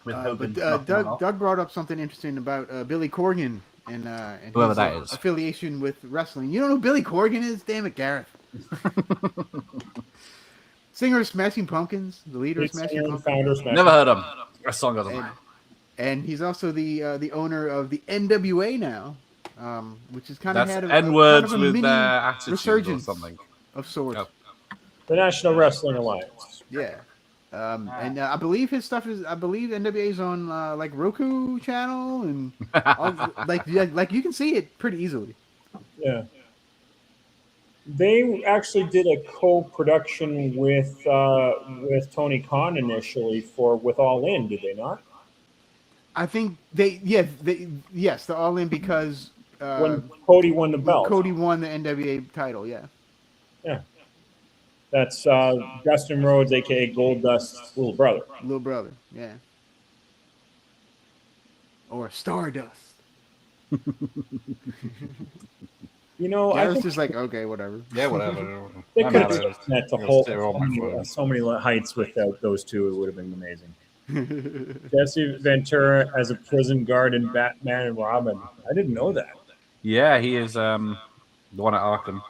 But Doug brought up something interesting about Billy Corgan and whoever his that is. affiliation with wrestling. You don't know who Billy Corgan is? Damn it, Gareth. Singer of Smashing Pumpkins, the leader of Smashing Pumpkins. Founder of Smashing Never heard him. A song of them. And he's also the owner of the NWA now, which is kind of That's had N-words kind of a with mini attitude or resurgence something of sorts. Oh. The National Wrestling Alliance. Yeah. And I believe his stuff is. I believe NWA is on like Roku channel and like you can see it pretty easily. Yeah. They actually did a co-production with Tony Khan initially with All In, did they not? I think they're all in because when Cody won the belt. Cody won the NWA title, yeah. Yeah. That's Dustin Rhodes, aka Goldust's little brother. Little brother, yeah. Or Stardust. You know, I was think just like, okay, whatever. Yeah, whatever. they could have taken that to so many heights without those two. It would have been amazing. Jesse Ventura as a prison guard in Batman and Robin. I didn't know that. Yeah, he is the one at Arkham.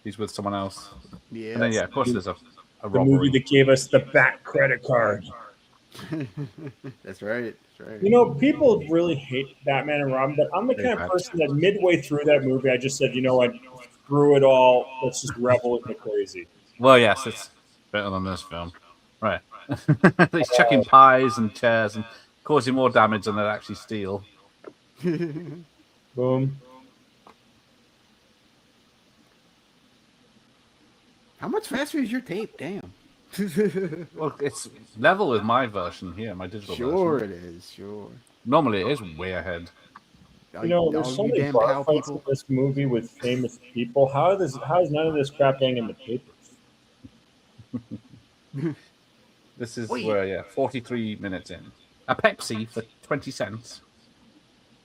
He's with someone else. Yeah. And then, yeah, of course, there's a The robbery. movie that gave us the Bat credit card. That's right. That's right. You know, people really hate Batman and Robin, but I'm the kind of person that midway through that movie, I just said, you know what, screw it all. Let's just revel in the crazy. Well, yes, it's better than this film. Right. He's chucking pies and chairs and causing more damage than they'd actually steal. Boom. How much faster is your tape? Damn. Well, it's level with my version here, my digital version. Sure it is. Sure. Normally it is way ahead. You know, there's so many bar fights in this movie with famous people. How is none of this crap getting in the papers? This is where 43 minutes in. A Pepsi for 20 cents.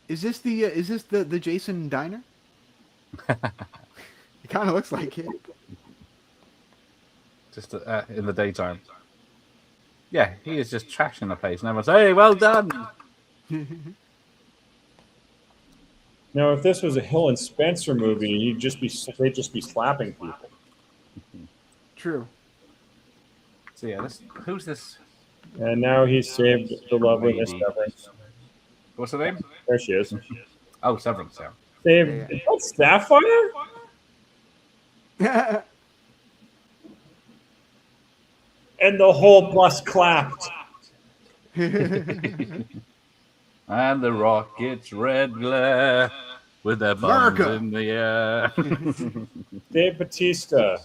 Is this the Jason diner? It kind of looks like it. Just in the daytime. Yeah, he is just trashing the place, and everyone's, hey, well done. Now, if this was a Hill and Spencer movie, they'd just be slapping people. True. So yeah, who's this? And now he's saved the lovely Miss Severance. What's her name? There she is. Oh, Severance, yeah. Saved. Is that Sapphire? And the whole bus clapped. And the rockets red glare with their bombs in the air. Dave Bautista.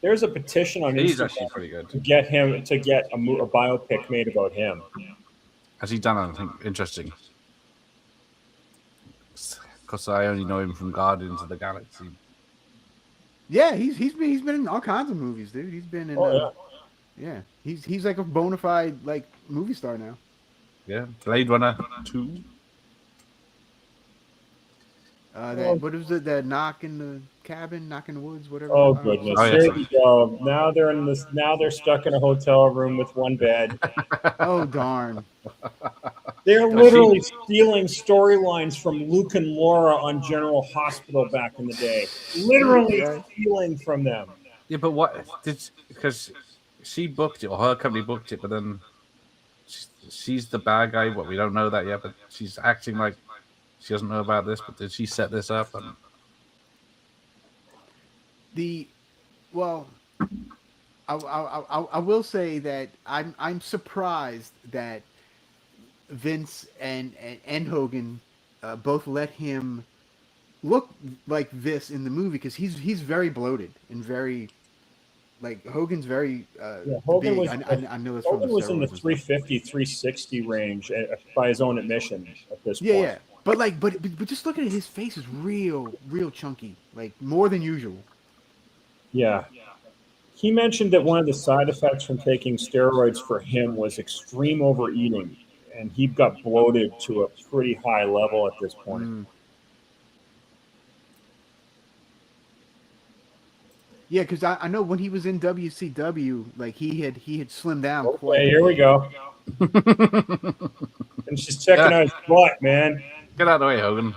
There's a petition on Instagram to get a biopic made about him. Has he done anything interesting? Because I only know him from Guardians of the Galaxy. Yeah, he's been in all kinds of movies, dude. He's been in. Yeah, he's like a bona fide like movie star now. Yeah, Blade Runner 2. What was it? That Knock in the Cabin, Knock in the Woods, whatever. Oh goodness! Here we go. Now they're in this. Now they're stuck in a hotel room with one bed. Oh darn! They're literally stealing storylines from Luke and Laura on General Hospital back in the day. Literally stealing from them. Yeah, but what because she booked it, or her company booked it, but then she's the bad guy. What, we don't know that yet, but she's acting like she doesn't know about this. But did she set this up? I will say that I'm surprised that Vince and Hogan both let him look like this in the movie, because he's very bloated and very like Hogan's very Hogan big. was, I know this Hogan from was in the 350, 360 range by his own admission at this point. Yeah, but just look at it, his face is real chunky, like more than usual. Yeah. He mentioned that one of the side effects from taking steroids for him was extreme overeating, and he got bloated to a pretty high level at this point. Yeah, because I know when he was in WCW, like he had slimmed down. Okay, here we go. And she's checking out his butt, man. Get out of the way, Hogan.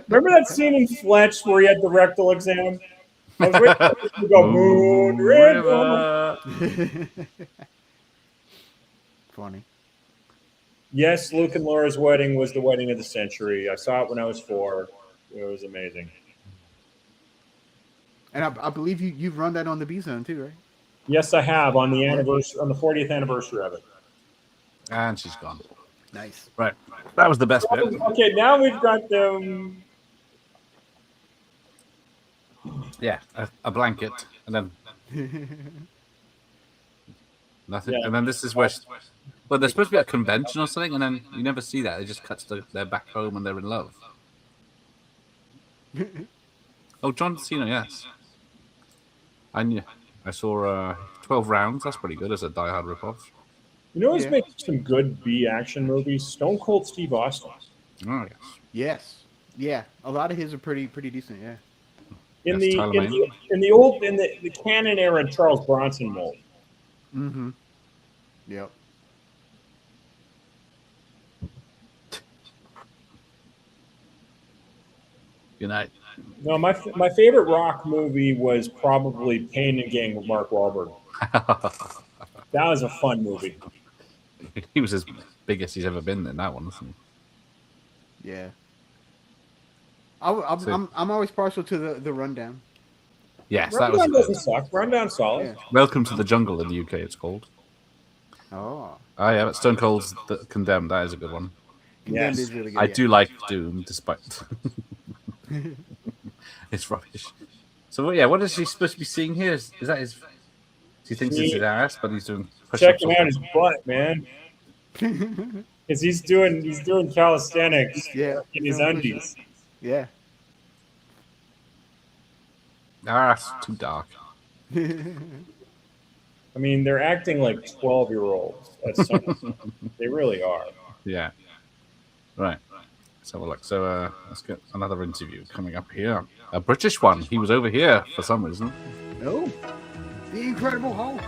Remember that scene in Fletch where he had the rectal exam? I was waiting for him to go, Moon River. Funny. Yes, Luke and Laura's wedding was the wedding of the century. I saw it when I was 4. It was amazing. And I believe you've run that on the B-Zone too, right? Yes, I have, on the 40th anniversary of it. And she's gone. Nice. Right. That was the best bit. Okay, now we've got them. Yeah, a blanket, and then nothing. Yeah. And then this is where, well, there's supposed to be a convention or something, and then you never see that. It just cuts to they're back home and they're in love. Oh, John Cena, yes. I saw 12 Rounds. That's pretty good as a Die Hard ripoff. You know who's making some good B action movies? Stone Cold Steve Austin. Oh yes. Yes. Yeah. A lot of his are pretty decent. Yeah. In the canon era Charles Bronson mold. Mm-hmm. Yep. Good night. No, my favorite Rock movie was probably Pain and Gain with Mark Wahlberg. That was a fun movie. He was as big as he's ever been in that one, wasn't he? Yeah. I'm always partial to the Rundown. Yes, Rundown that was doesn't suck. Rundown solid. Yeah. Welcome to the Jungle in the UK. It's called. Oh yeah, but Stone Cold's Condemned. That is a good one. Condemned is really good. I do like Doom, despite it's rubbish. So yeah, what is he supposed to be seeing here? Is that his? He thinks it's his ass, but he's doing. Checking out his butt, man. Because he's doing calisthenics Yeah, in he's his doing undies. Yeah. That's too dark. I mean, they're acting like 12-year-olds at some point. They really are. Yeah. Right. Let's have a look. So let's get another interview coming up here. A British one. He was over here for some reason. No. The Incredible Hulk.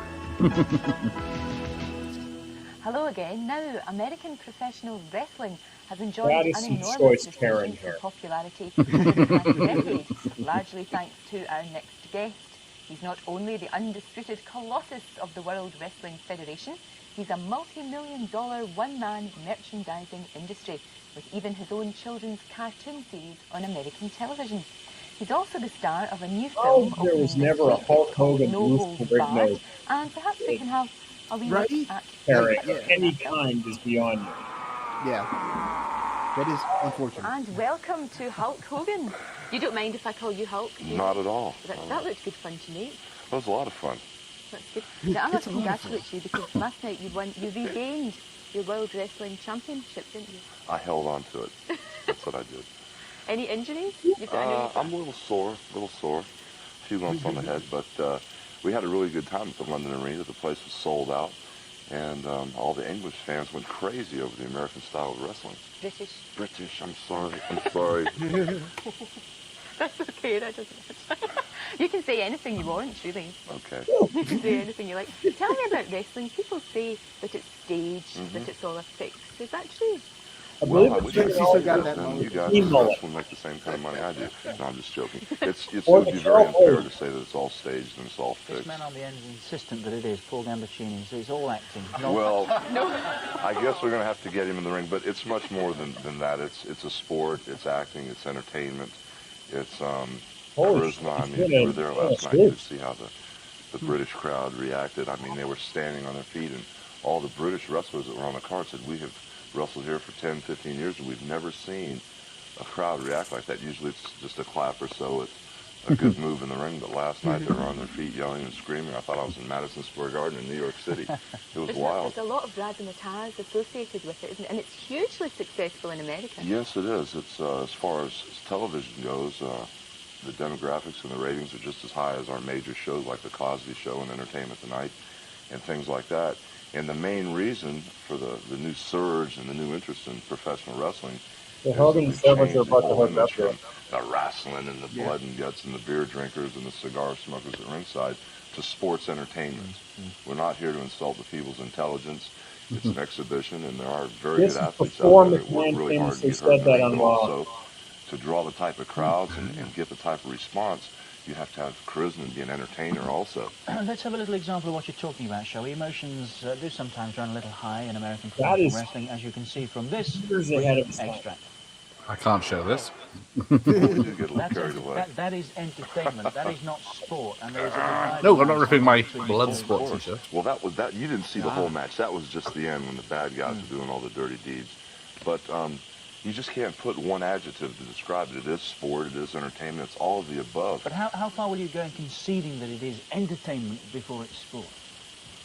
Hello again. Now, American professional wrestling has enjoyed That is an some enormous choice Karen resurgence in here. popularity over the past decade, largely thanks to our next guest. He's not only the undisputed colossus of the World Wrestling Federation, he's a multi-million-dollar one-man merchandising industry, with even his own children's cartoon series on American television. He's also the star of a new film There was opening this never a week Hulk called Hogan No Holds Lucard Barred, nose. and perhaps we can have a wee Right? look at Karen, Yeah. of any kind is beyond me. Yeah. That is unfortunate. And welcome to Hulk Hogan. You don't mind if I call you Hulk? Not at all. That looks good fun to me. That was a lot of fun. That's good. Now, I must congratulate you because last night you regained your World Wrestling Championship, didn't you? I held on to it. That's what I did. Any injuries? You've got I'm a little sore. A few lumps on the head, but we had a really good time at the London Arena. The place was sold out, and all the English fans went crazy over the American style of wrestling. British. I'm sorry. That's okay, that doesn't matter. You can say anything you want, really. Okay. You can say anything you like. Tell me about wrestling. People say that it's staged, that it's all a fix. Is that true? I believe Well, I it's wish been I all could, got but that then mullet. you guys Clean in mullet. wrestling make the same kind of money I do. No, I'm just joking. It Or would the be very cowboy. unfair to say that it's all staged and it's all This fixed. man on the end is insistent that it is Paul Gambaccini, so it's all acting. No. Well, I guess we're going to have to get him in the ring, but it's much more than that. It's a sport, it's acting, it's entertainment, it's Holy charisma. I shit, mean, you you were there last know, night, you could see how the British crowd reacted. I mean, they were standing on their feet, and all the British wrestlers that were on the card said, we have wrestled here for 10, 15 years, and we've never seen a crowd react like that. Usually it's just a clap or so. It's a good move in the ring, but last night they were on their feet yelling and screaming. I thought I was in Madison Square Garden in New York City. It was wild. There's a lot of razzmatazz associated with it, isn't it? And it's hugely successful in America. Yes, it is. It's as far as television goes, the demographics and the ratings are just as high as our major shows like The Cosby Show and Entertainment Tonight and things like that. And the main reason for the new surge and the new interest in professional wrestling The is that Hogan we've servers changed are the about to whole hook up image here. from the wrestling and the blood and guts and the beer drinkers and the cigar smokers at ringside to sports entertainment. We're not here to insult the people's intelligence. It's an exhibition, and there are very This good is athletes before out there that work McMahon really hard to famously get hurt in said the that ring, on but Raw. also to draw the type of crowds and get the type of response, you have to have charisma and be an entertainer also. Let's have a little example of what you're talking about, shall we? Emotions do sometimes run a little high in American That professional is wrestling, as you can see from this years ahead of its time. extract. I can't show this. We do get a little That's carried away. that is entertainment. That is not sport. And there is a divide No, I'm not ripping my between blood sport. sport t-shirt. Well, that you didn't see the whole match. That was just the end when the bad guys were doing all the dirty deeds. But you just can't put one adjective to describe it. It is sport. It is entertainment. It's all of the above. But how far will you go in conceding that it is entertainment before it's sport?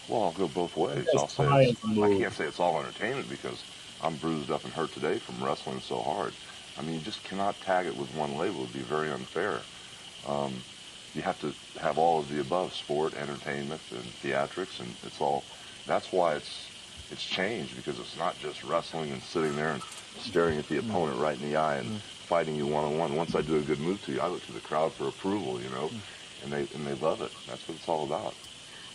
Well, I'll go both ways. That's I'll say high it's, as a I move. can't say it's all entertainment because I'm bruised up and hurt today from wrestling so hard. I mean, you just cannot tag it with one label. It would be very unfair. You have to have all of the above: sport, entertainment, and theatrics, and it's all. That's why it's changed, because it's not just wrestling and sitting there and staring at the opponent right in the eye and fighting you one-on-one. Once I do a good move to you, I look to the crowd for approval, you know, and they love it. That's what it's all about.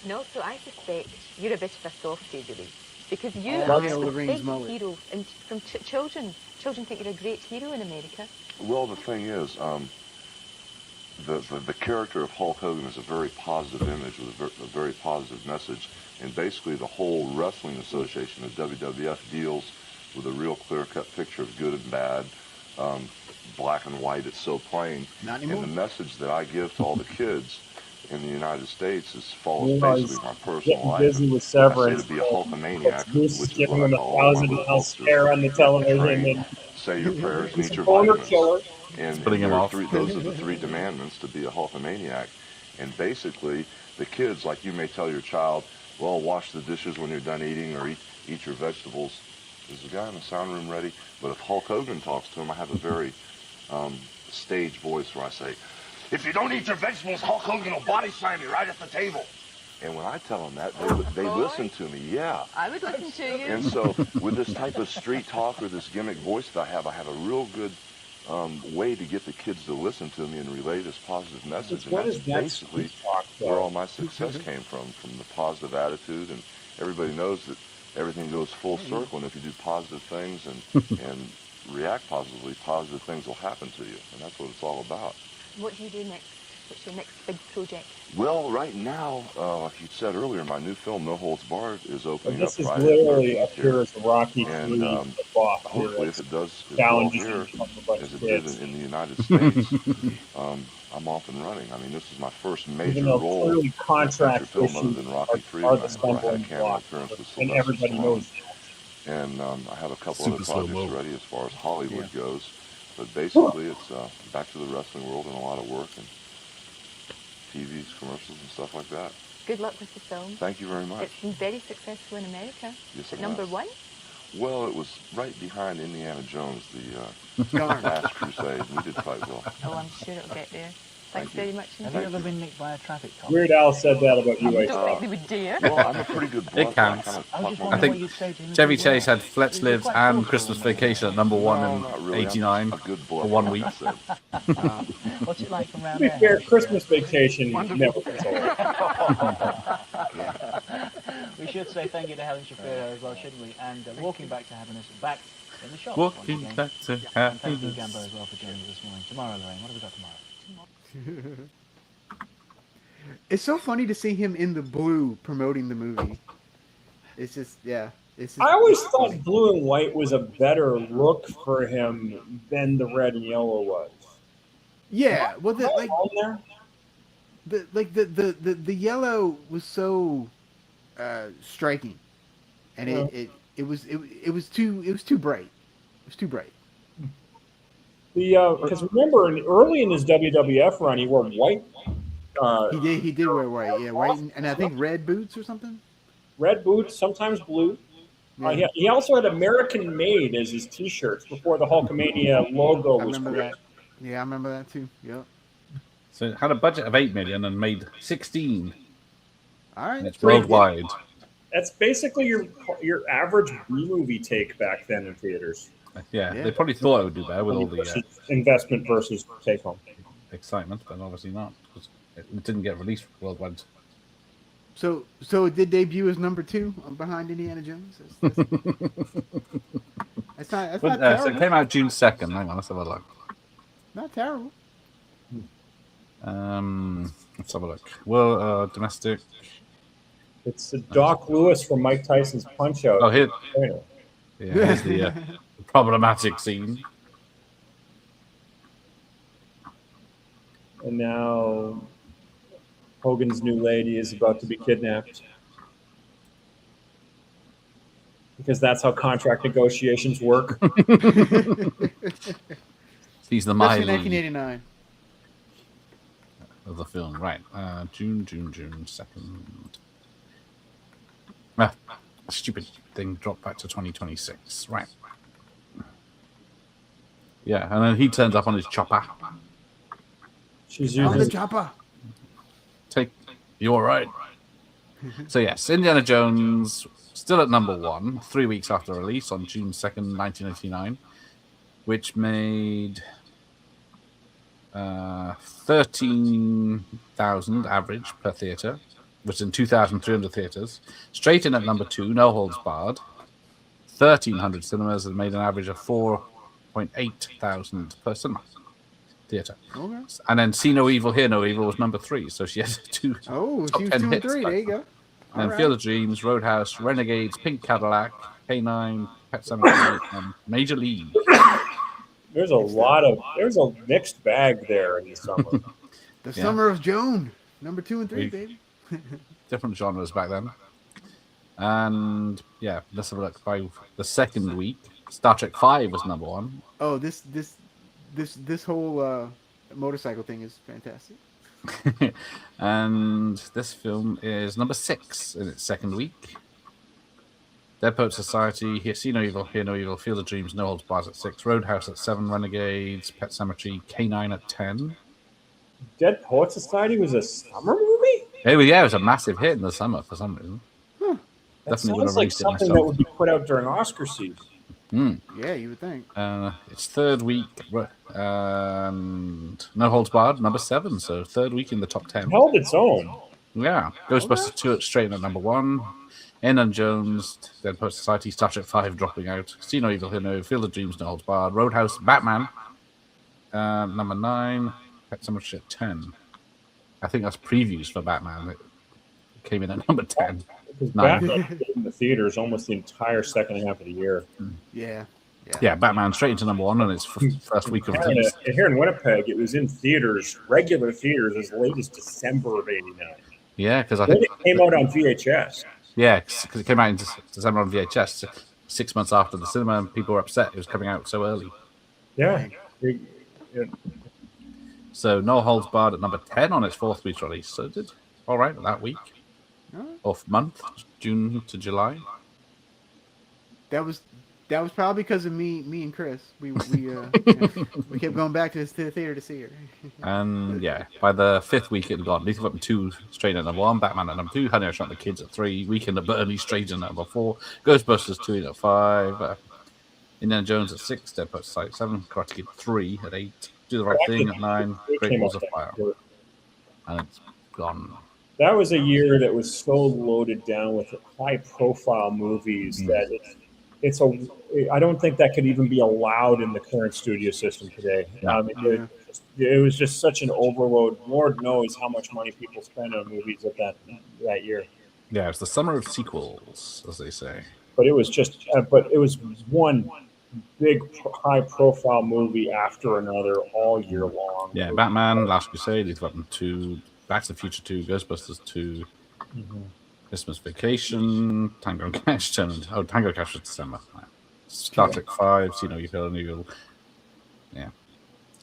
And also, I suspect you're a bit of a softie, really, because you love are Ella a Green's big mullet. hero, and from children. Children think you're a great hero in America. Well, the thing is, the character of Hulk Hogan is a very positive image with a very positive message, and basically the whole wrestling association, the WWF, deals with a real clear-cut picture of good and bad, black and white. It's so plain, Not and anymore. the message that I give to all the kids in the United States follows You know, basically he's my personal getting life. busy with I say severance. to be a Hulkamaniac, Zeus is which is giving what I him a call all my 1,000-mile little stare on the television, train, and say your prayers and he's eat a your boner vitamins. killer. And Putting him there are off. those are the three demandments to be a Hulkamaniac. And basically, the kids, like you may tell your child, well, wash the dishes when you're done eating, or eat your vegetables Is the guy in the sound room ready? But if Hulk Hogan talks to him, I have a very stage voice where I say, if you don't eat your vegetables, Hulk Hogan will body slam you right at the table. And when I tell them that, they listen to me. Yeah. I would listen to you. And so with this type of street talk or this gimmick voice that I have a real good way to get the kids to listen to me and relay this positive message. And that's basically where all my success came from the positive attitude. And everybody knows that everything goes full circle. And if you do positive things and react positively, positive things will happen to you. And that's what it's all about. What do you do next? What's your next big project? Well, right now, like you said earlier, my new film, No Holds Barred, is opening up This is Friday literally up here as a Rocky and hopefully, if it does as well here as it did in the United States, I'm off and running. I mean, this is my first major role in a feature film other than Rocky 3. I had a cameo appearance with Sylvester Stallone. And I have a couple other projects ready as far as Hollywood goes. But basically, it's back to the wrestling world and a lot of work. And TVs, commercials, and stuff like that. Good luck with the film. Thank you very much. It's been very successful in America. Yes, But number one? Well, it was right behind Indiana Jones, the Last Crusade. We did quite well. Oh, I'm sure it'll get there. Thanks very much. Have you ever been nicked by a traffic cop? Weird Al said that about you. I don't think they would dare. Well, I'm a pretty good bluffer. It counts. I think Chevy Chase had Fletch Lives and Christmas Vacation at number 1 in 89 for 1 week. What's it like from around To be there? fair, Christmas Vacation never gets old. We should say thank you to Helen Shapiro as well, shouldn't we? And walking back to happiness, back in the shop. Walking back to And thank you, happiness. Gambo, as well, for joining us this morning. Tomorrow, Lorraine, what have we got tomorrow? It's so funny to see him in the blue promoting the movie. It's just, yeah. It's just I always thought blue and white was a better look for him than the red and yellow was. Yeah, well, On there? the yellow was so striking, and it was too bright. It was too bright. Because remember, early in his WWF run, he wore white. He did wear white, yeah, white, and I think red boots or something. Red boots, sometimes blue. Yeah. He also had American Made as his T-shirts before the Hulkamania logo I was remember created. that. Yeah, I remember that too. Yep. So it had a budget of 8 million and made 16. All right. And it's worldwide. That's basically your average B-movie take back then in theaters. Yeah, they probably thought it would do better with all the Investment versus take home. excitement, but obviously not, because it didn't get released worldwide. So it did debut as number 2 behind Indiana Jones. That's not So terrible. it came out June 2nd. Hang on, let's have a look. Not terrible. Let's have a look. Well, domestic. It's Doc Lewis from Mike Tyson's Punch-Out. Oh, here. Yeah, here's the problematic scene. And now Hogan's new lady is about to be kidnapped. Because that's how contract negotiations work. He's the That's Miley in 1989. of the film. Right. June 2nd. Ah, stupid thing dropped back to 2026. Right. Yeah, and then he turns up on his chopper. She's On the using chopper. You all right? So yes, Indiana Jones still at number 1, 3 weeks after release on June 2nd, 1989, which made 13,000 average per theater, which is in 2,300 theaters. Straight in at number 2, No Holds Barred. 1,300 cinemas and made an average of 4,800 per cinema theater. Okay. And then See No Evil, Hear No Evil was number 3. So she has Oh, top she was 10 2 and hits. 3. There you go. And then All Field right. of Dreams, Roadhouse, Renegades, Pink Cadillac, K9, Pet Sematary, and Major League. there's a mixed bag there in the summer. The Summer of Joan. Number 2 and 3, We- baby. Different genres back then. And yeah, let's have a look. By the second week, Star Trek 5 was number 1. Oh, this whole motorcycle thing is fantastic. And this film is number 6 in its second week. Dead Poet Society, See No Evil, Hear No Evil, Field of Dreams, No Holds Bars at 6, Roadhouse at 7, Renegades, Pet Sematary, K9 at 10. Dead Poet Society was a summer movie? It was a massive hit in the summer for some reason. That Definitely would have sounds like released it something that myself. would be put out during Oscar season. Yeah, you would think. It's third week, and No Holds Barred, number 7, so third week in the top 10. Held its own. Yeah, Ghostbusters 2 at straight at number 1. Indiana Jones, Dead Poet Society, Star Trek 5 dropping out. See No Evil, Hear No, Field of Dreams, No Holds Barred, Roadhouse, Batman, number 9. Pet Sematary at 10. I think that's previews for Batman. It came in at number 10. Because Batman was in the theaters almost the entire second half of the year. Yeah, Batman straight into number 1 on its first week of release. Here in Winnipeg, it was in theaters, regular theaters, as late as December of '89. Yeah, because I think it came out on VHS. Yeah, because it came out in December on VHS, 6 months after the cinema, and people were upset it was coming out so early. Yeah. So No Holds Barred at number 10 on its fourth week release. So it did all right that week. Or month, June to July. That was probably because of me and Chris. We kept going back to the theater to see her. And yeah, by the fifth week it had gone. Lethal Weapon 2 straight at number 1, Batman at number 2, Honey I Shrunk the Kids at 3, Weekend at Bernie straight at number 4, Ghostbusters 2 at 5, Indiana Jones at 6, Dead Poet Society 7, Karate Kid 3 at 8, Do the Right Thing at 9, Great Balls of Fire. And it's gone. That was a year that was so loaded down with high-profile movies that I don't think that could even be allowed in the current studio system today. It was just such an overload. Lord knows how much money people spend on movies at that year. Yeah, it's the summer of sequels, as they say. But it was just, it was one big high-profile movie after another all year long. Yeah, Batman, Last Crusade, Lethal Weapon 2, Back to the Future 2, Ghostbusters 2, Christmas Vacation, Tango Cash, Tango Cash was December. Star Trek 5, See No Evil. Yeah.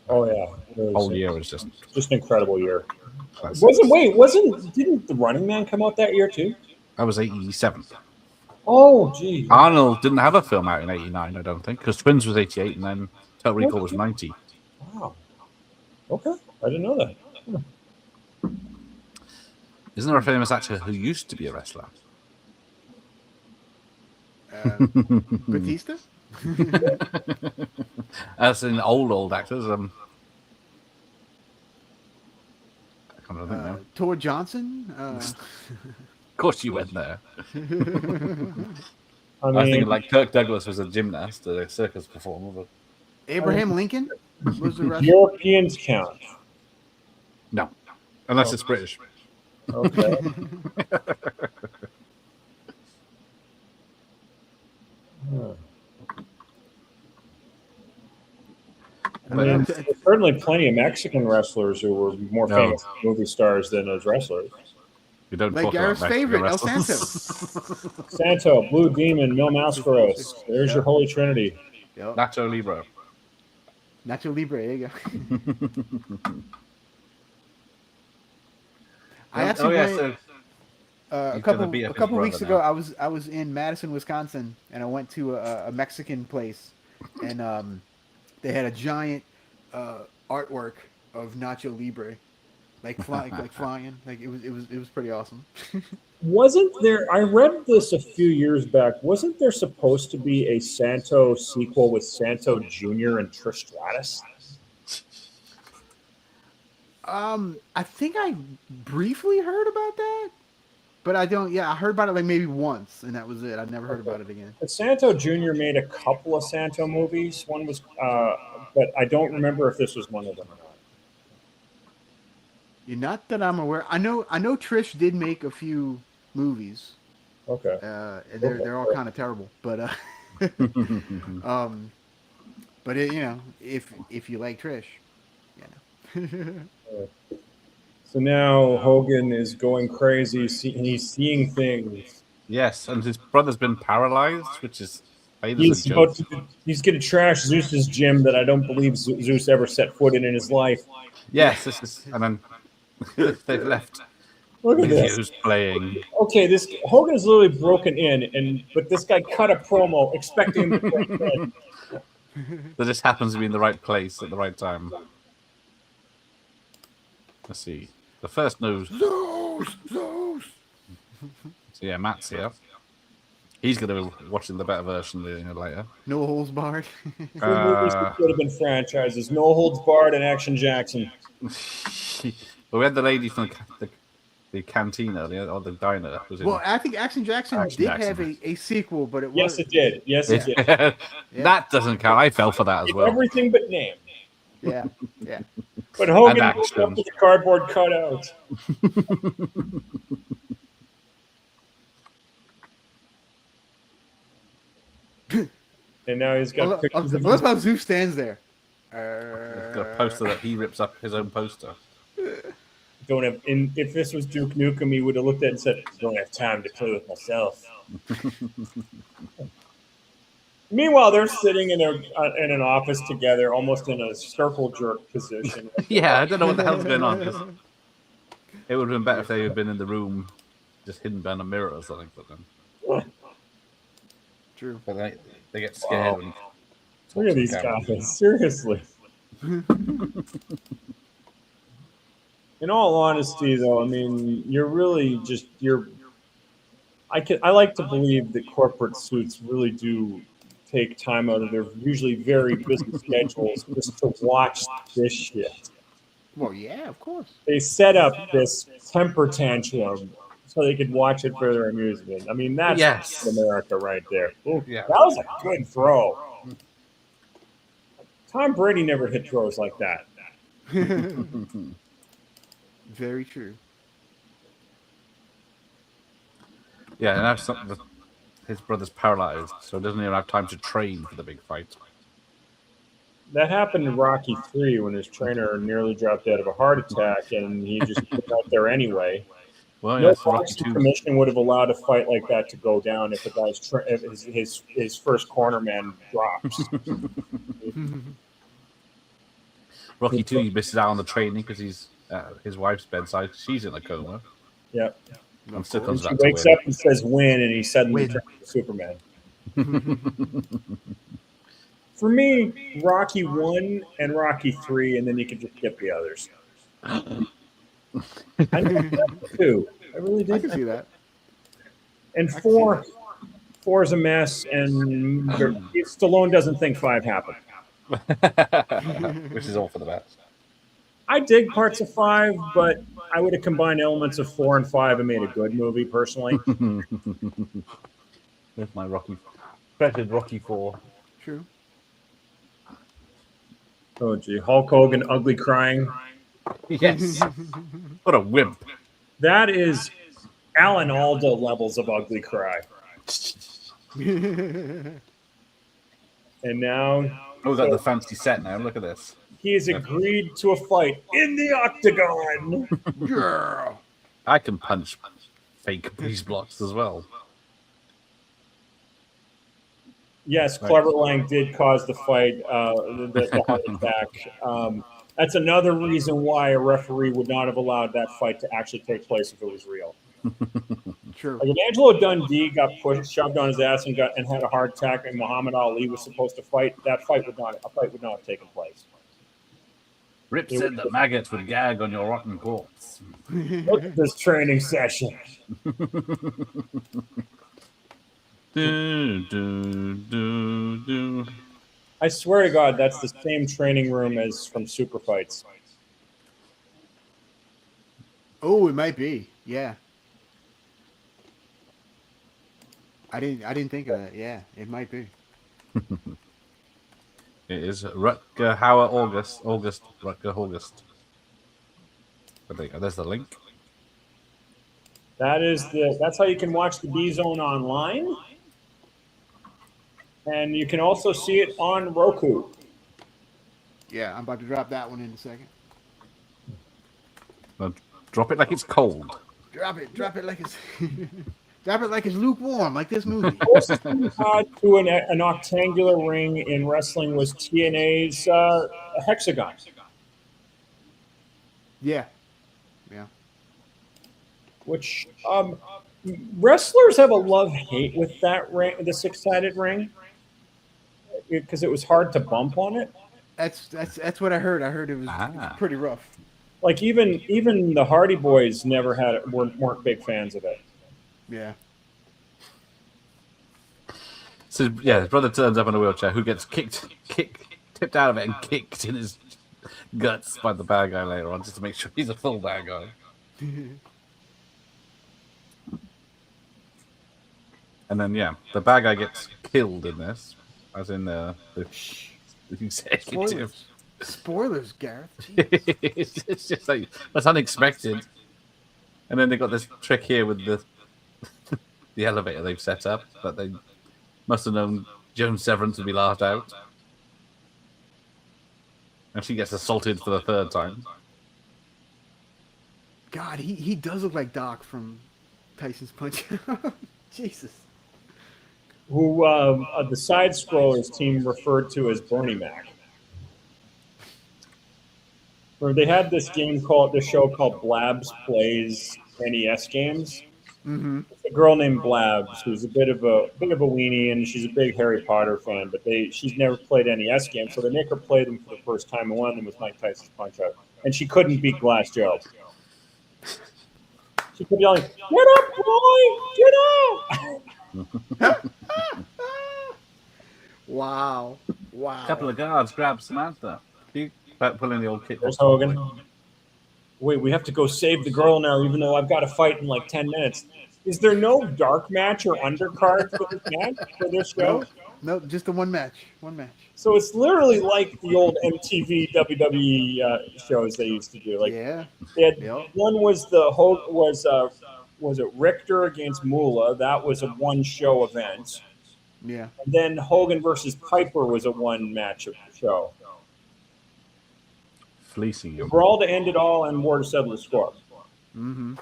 Oh yeah. Whole year was just an incredible year. Didn't The Running Man come out that year too? That was 87. Oh gee. Arnold didn't have a film out in 89, I don't think, because Twins was 88 and then Total Recall was 90. Wow. Okay. I didn't know that. Isn't there a famous actor who used to be a wrestler? Batista? As in old actors. I can't remember now. Tor Johnson? Of course you went there. I was thinking like Kirk Douglas was a gymnast, a circus performer. But... Abraham Lincoln was the wrestler? Europeans count. No, unless it's British. Okay. There's certainly plenty of Mexican wrestlers who were more famous movie stars than as wrestlers. We don't like talk Gareth's about favorite, El Santo. Santo, Blue Demon, Mil Mascaros. There's your Holy Trinity. Yep. Nacho Libre. Nacho Libre, there you go. I actually went, a couple weeks ago. I was in Madison, Wisconsin, and I went to a Mexican place, and they had a giant artwork of Nacho Libre, like flying. Like it was pretty awesome. Wasn't there? I read this a few years back. Wasn't there supposed to be a Santo sequel with Santo Jr. and Trish Stratus? I think I briefly heard about that, but I don't. Yeah, I heard about it like maybe once, and that was it. I never heard about it again. But Santo Jr. made a couple of Santo movies. One was, but I don't remember if this was one of them or not. Not that I'm aware. I know Trish did make a few movies. Okay. And they're all kind of terrible, but but it, if you like Trish, So now Hogan is going crazy, and he's seeing things. Yes, and his brother's been paralyzed, which is he's going to trash Zeus's gym that I don't believe Zeus ever set foot in his life. Yes, this is, and then they've left Look at this. Videos playing. Okay, this Hogan is literally broken in, but this guy cut a promo expecting him to break in. That just happens to be in the right place at the right time. Let's see. The first news. Zeus. So yeah, Matt's here. He's going to be watching the better version later. No holds barred. Two movies that could have been franchises: No Holds Barred and Action Jackson. But we had the lady from the cantina, or the diner. Well, I think Action Jackson did have a sequel, but it was... Yes, it did. Yes, it did. Yeah. That doesn't count. I fell for that as well. Everything but name. Yeah, yeah. But Hogan moved up to the cardboard cutout. And now he's got pictures of What about Zeus stands there? He's got a poster that he rips up his own poster. If this was Duke Nukem, he would have looked at it and said, "Don't have time to play with myself." Meanwhile, they're sitting in an office together, almost in a circle jerk position. Yeah, I don't know what the hell's going on. It would have been better if they had been in the room, just hidden behind a mirror or something. But then, true. But they get scared. Wow. Look at these guys. Seriously. In all honesty, though, I mean, you're really just I like to believe that corporate suits really do take time out of their usually very busy schedules just to watch this shit. Well, yeah, of course. They set up this temper tantrum so they could watch it for their amusement. I mean, that's America right there. Ooh, yeah. That was a good throw. Tom Brady never hit throws like that. Very true. Yeah, and now his brother's paralyzed, so he doesn't even have time to train for the big fight. That happened in Rocky 3 when his trainer nearly dropped dead of a heart attack, and he just put out there anyway. Well, no yeah, boxing commission would have allowed a fight like that to go down if a guy's if his first corner man drops. Rocky 2, he misses out on the training because he's his wife's bedside. She's in a coma. Yep. And still comes She back wakes to win. up and says win, and he suddenly turns to Superman. For me, Rocky 1 and Rocky 3, and then you can just skip the others. I know that too. I really did. I can see that. And 4 is a mess, and Stallone doesn't think 5 happened. Which is all for the best. I dig parts of 5, but I would have combined elements of 4 and 5 and made a good movie, personally. With my Rocky 4. True. Oh, gee. Hulk Hogan, ugly crying. Yes. What a wimp. That is Alan Alda levels of ugly cry. And now... Oh, got the fancy set now. Look at this. He has agreed to a fight in the octagon. Girl. I can punch fake breeze blocks as well. Yes, Clever Lang did cause the fight, the heart attack. That's another reason why a referee would not have allowed that fight to actually take place if it was real. True. Like if Angelo Dundee got shoved on his ass and had a heart attack, and Muhammad Ali was supposed to fight, a fight would not have taken place. Rip said the maggots would gag on your rotten corpse. Look at this training session. I swear to God, that's the same training room as from Super Fights. Oh, it might be. Yeah. I didn't think of that. Yeah, it might be. It is Rutger Hauer August. Rutger August. But there you go. There's the link. That's how you can watch the B-Zone online. And you can also see it on Roku. Yeah, I'm about to drop that one in a second. Now, drop it like it's cold. Drop it like it's drop it like it's lukewarm, like this movie. Closest we had to an octangular ring in wrestling was TNA's Hexagon. Yeah. Yeah. which wrestlers have a love-hate with that ring, the six-sided ring, because it was hard to bump on it. That's what I heard. I heard it was pretty rough. Like even the Hardy Boys never had it, weren't big fans of it. Yeah. So yeah, his brother turns up in a wheelchair, who gets tipped out of it and kicked in his guts by the bad guy later on, just to make sure he's a full bad guy. And then yeah, the bad guy gets killed in this, as in the executive. Spoilers, Gareth. It's just like that's unexpected. And then they got this trick here with the elevator they've set up, but they must have known Joan Severance would be laughed out. And she gets assaulted for the third time. God, he does look like Doc from Tyson's Punch. Jesus. Who the side scrollers team referred to as Bernie Mac. Where they had this show called Blabs Plays NES Games. Mm-hmm. It's a girl named Blabs who's a bit of a weenie, and she's a big Harry Potter fan, but she's never played NES games, so they make her play them for the first time, and one of them was Mike Tyson's Punch-Out, and she couldn't beat Glass Joe. She kept yelling, "Get up, boy! Get up!" Wow. A couple of guards grab Samantha. Pulling the old kid. There's Hogan. Wait, we have to go save the girl now, even though I've got to fight in like 10 minutes. Is there no dark match or undercard for this show? No, just the one match. One match. So it's literally like the old MTV WWE shows they used to do. Like, yeah. One was was it Richter against Moolah? That was a one-show event. Yeah. And then Hogan versus Piper was a one-match show. Fleecing you. Brawl to end it all and war to settle the score. Mm-hmm.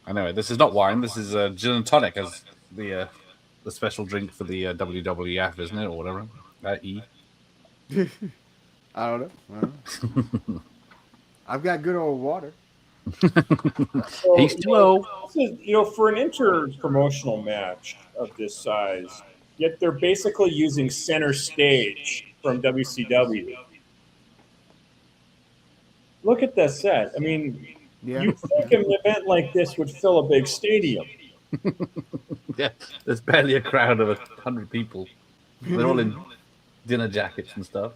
Anyway, this is not wine. This is gin and tonic as the special drink for the WWF, isn't it, or whatever? E. I don't know. I've got good old water. H2O. For an inter-promotional match of this size, yet they're basically using Center Stage from WCW. Look at that set. I mean, you'd think an event like this would fill a big stadium. Yeah, there's barely a crowd of 100 people. They're all in dinner jackets and stuff.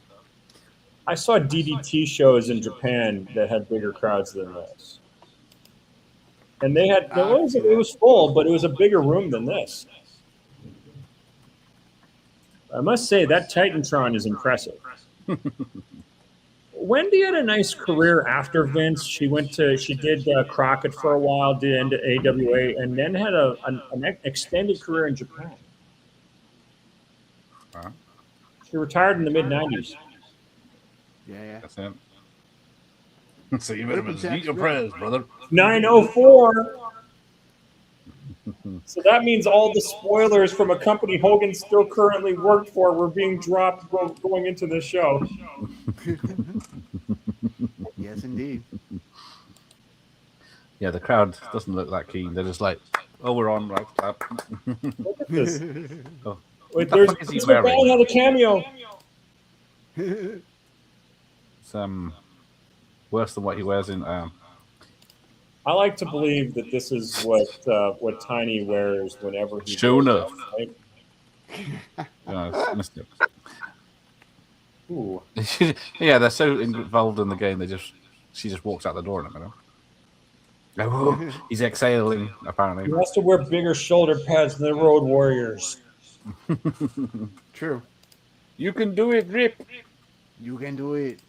I saw DDT shows in Japan that had bigger crowds than this. And they had, it was full, but it was a bigger room than this. I must say, that Titantron is impressive. Wendy had a nice career after Vince. She did Crockett for a while, did into AWA, and then had an extended career in Japan. Huh? She retired in the mid-90s. Yeah. That's it. So you better eat your prayers, brother. 904. So that means all the spoilers from a company Hogan still currently worked for were being dropped going into this show. Yes, indeed. Yeah, the crowd doesn't look that keen. They're just like, "Oh, we're on, right?" Look at this. Oh. Wait, there's another cameo. It's worse than what he wears in. I like to believe that this is what Tiny wears whenever he. Sure enough. Right? Ooh. Yeah, they're so involved in the game. She just walks out the door in a minute. Oh, he's exhaling apparently. He has to wear bigger shoulder pads than the Road Warriors. True. You can do it, Rip. You can do it.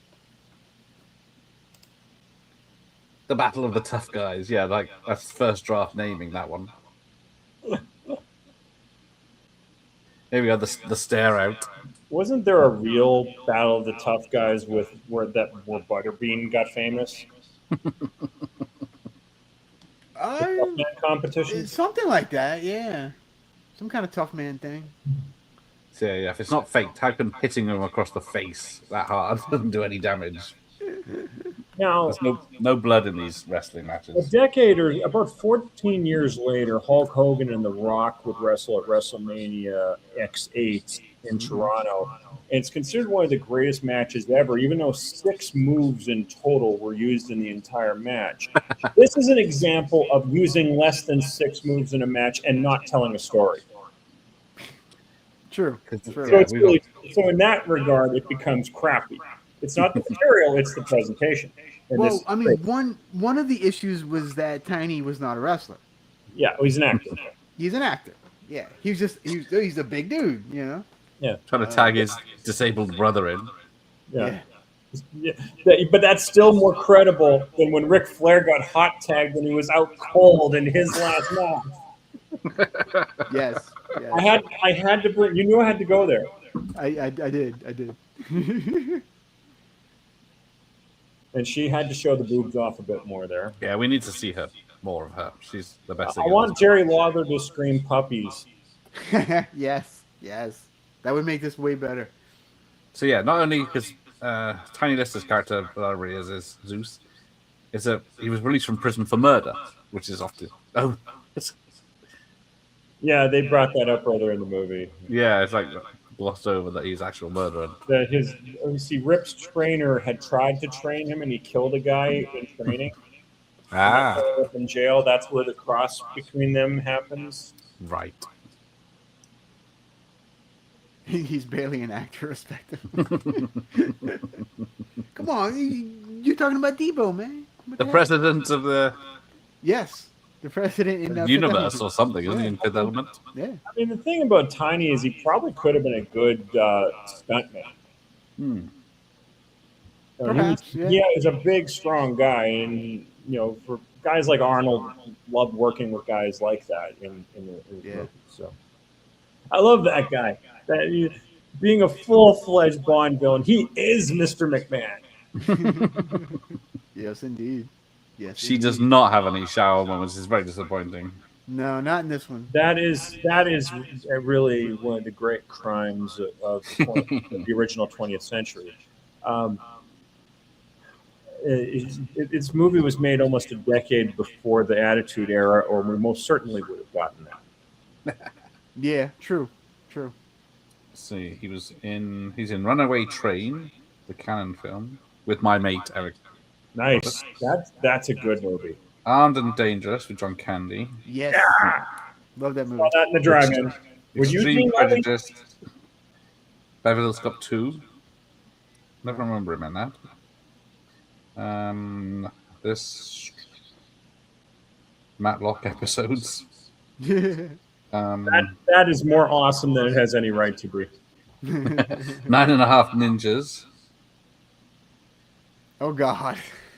The Battle of the Tough Guys. Yeah, like that's first draft naming that one. Here we go, the stare out. Wasn't there a real Battle of the Tough Guys where Butterbean got famous? Competition? Something like that, yeah. Some kind of tough man thing. So yeah, if it's not faked, how can hitting him across the face that hard doesn't do any damage? Now, There's no blood in these wrestling a matches. decade or about 14 years later, Hulk Hogan and The Rock would wrestle at WrestleMania X8 in Toronto. And it's considered one of the greatest matches ever, even though 6 moves in total were used in the entire match. This is an example of using less than 6 moves in a match and not telling a story. True. So, it's really, so in that regard, it becomes crappy. It's not the material; it's the presentation. And Well, I mean, one of the issues was that Tiny was not a wrestler. Yeah, he's an actor. He's an actor. Yeah, he's a big dude, you know. Yeah, trying to tag his disabled brother in. Yeah. But that's still more credible than when Ric Flair got hot tagged when he was out cold in his last match. Yes. I had to bring. You knew I had to go there. I did. And she had to show the boobs off a bit more there. Yeah, we need to see her, more of her. She's the best. I want Jerry Lawler to scream puppies. Yes. That would make this way better. So yeah, not only because Tiny Lister's character, whatever he is Zeus, he was released from prison for murder, which is often yeah, they brought that up earlier in the movie. Yeah, it's like glossed over that he's actual murderer. Rip's trainer had tried to train him, and he killed a guy in training. Up in jail. That's where the cross between them happens. Right. He's barely an actor, respect him. Come on, you're talking about Debo, man. The president of the the president in the universe or something, isn't he? In Fifth Element. Yeah. I mean, the thing about Tiny is he probably could have been a good stuntman. Perhaps, he's a big, strong guy, and for guys like Arnold, loved working with guys like that in the movie. So I love that guy. Being a full-fledged Bond villain, he is Mr. McMahon. Yes, indeed. Yes. She does not have any shower moments. It's very disappointing. No, not in this one. That is really one of the great crimes of the original 20th century. Its movie was made almost a decade before the Attitude Era, or we most certainly would have gotten that. Yeah, true. Let's see, he's in Runaway Train, the Cannon film, with my mate Eric. Nice. That's a good movie. Armed and Dangerous with John Candy. Yes. Love that movie. Saw that in the drive-in. Extreme Prejudice. Beverly Hills Cop 2. Never remember him in that. This Matlock episodes. That is more awesome than it has any right to be. 9.5 Ninjas. Oh God.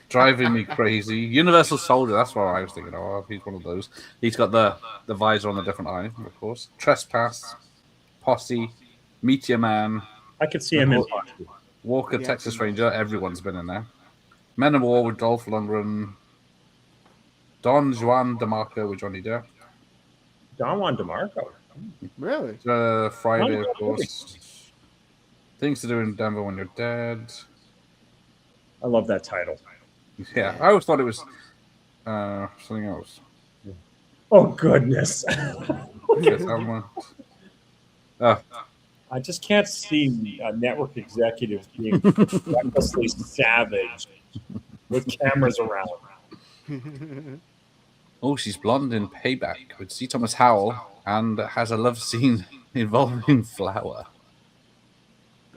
Driving Me Crazy. Universal Soldier, that's what I was thinking of. He's one of those. He's got the visor on a different eye, of course. Trespass, Posse, Meteor Man. I could see him in Posse. Walker, Texas Ranger. Everyone's been in there. Men of War with Dolph Lundgren. Don Juan DeMarco with Johnny Depp. Don Juan DeMarco? Really? Friday, of course. Things to Do in Denver When You're Dead. I love that title. Yeah, I always thought it was something else. Oh, goodness. I just can't see network executives being recklessly savage with cameras around. Oh, she's blonde in Payback with C. Thomas Howell and has a love scene involving Flower.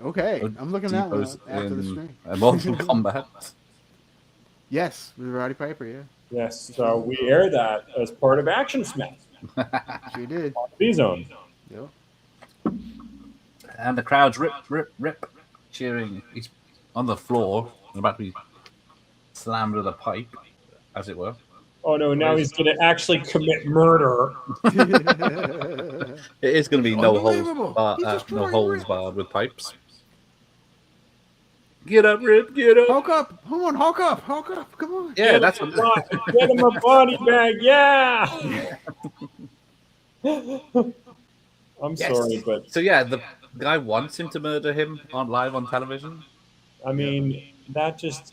Okay, I'm looking at that one after the stream. Mortal Kombat. Yes, with Roddy Piper, yeah. Yes, so we air that as part of Action Smash. Sure did. B-Zone. Yep. And the crowd's rip, cheering. He's on the floor and about to be slammed with a pipe, as it were. Oh no, now he's going to actually commit murder. It is going to be no holes barred with pipes. Get up, Rip, get up. Hulk up. Come on, Hulk up. Come on. Yeah, that's what. Get him a body bag, yeah. I'm sorry, but. So, yeah, the guy wants him to murder him live on television. I mean, that just.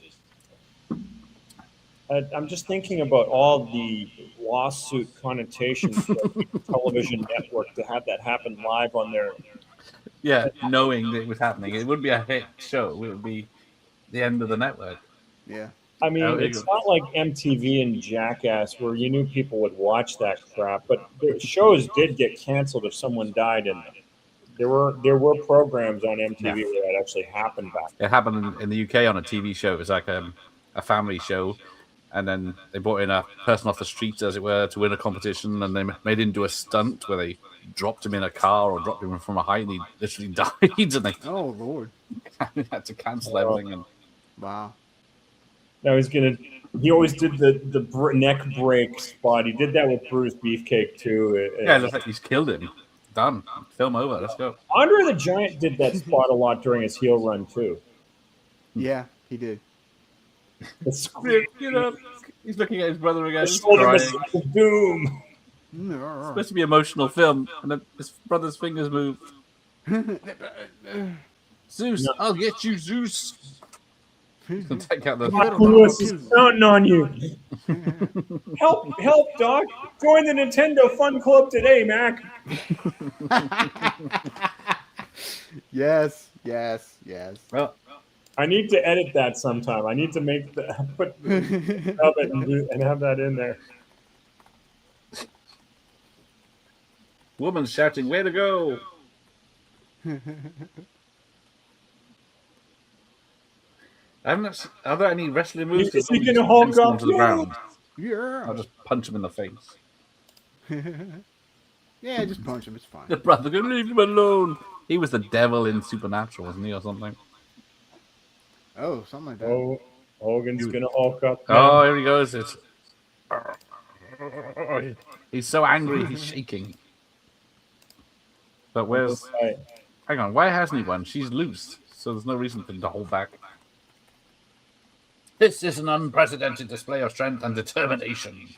I'm just thinking about all the lawsuit connotations for the television network to have that happen live on their. Yeah, knowing that it was happening. It wouldn't be a hit show. It would be the end of the network. Yeah. I Oh, mean, here you it's go. not like MTV and Jackass where you knew people would watch that crap, but the shows did get canceled if someone died in them. There were programs on MTV Yeah. where that actually happened back then. It happened in the UK on a TV show. It was like a family show, and then they brought in a person off the streets, as it were, to win a competition, and they made him do a stunt where they dropped him in a car or dropped him from a height, and he literally died, and they Oh Lord. had to cancel everything. And Wow. Now he always did the neck break spot. He did that with Bruce Beefcake too. yeah, it looks like he's killed him. Done. Film over. Let's go. Andre the Giant did that spot a lot during his heel run too. Yeah, he did. You know, he's looking at his brother again. The shoulder Crying. massage of doom. It's supposed to be an emotional film, and then his brother's fingers move. Zeus, No. I'll get you, Zeus. And take out the. Lewis is counting on you. help, Doc! Join the Nintendo Fun Club today, Mac. Yes. Well, I need to edit that sometime. I need to put of it and have that in there. woman shouting, "Way to go!" Are there any wrestling moves? Is he gonna Hulk up? To the ground? Yeah. I'll just punch him in the face. Yeah, just punch him. It's fine. The brother can leave him alone. He was the devil in Supernatural, wasn't he, or something? Oh, something like that. Oh, Hogan's gonna Hulk up. Oh, here he goes. He's so angry, he's shaking. But where's... Hang on, why hasn't he won? She's loose, so there's no reason for him to hold back. This is an unprecedented display of strength and determination.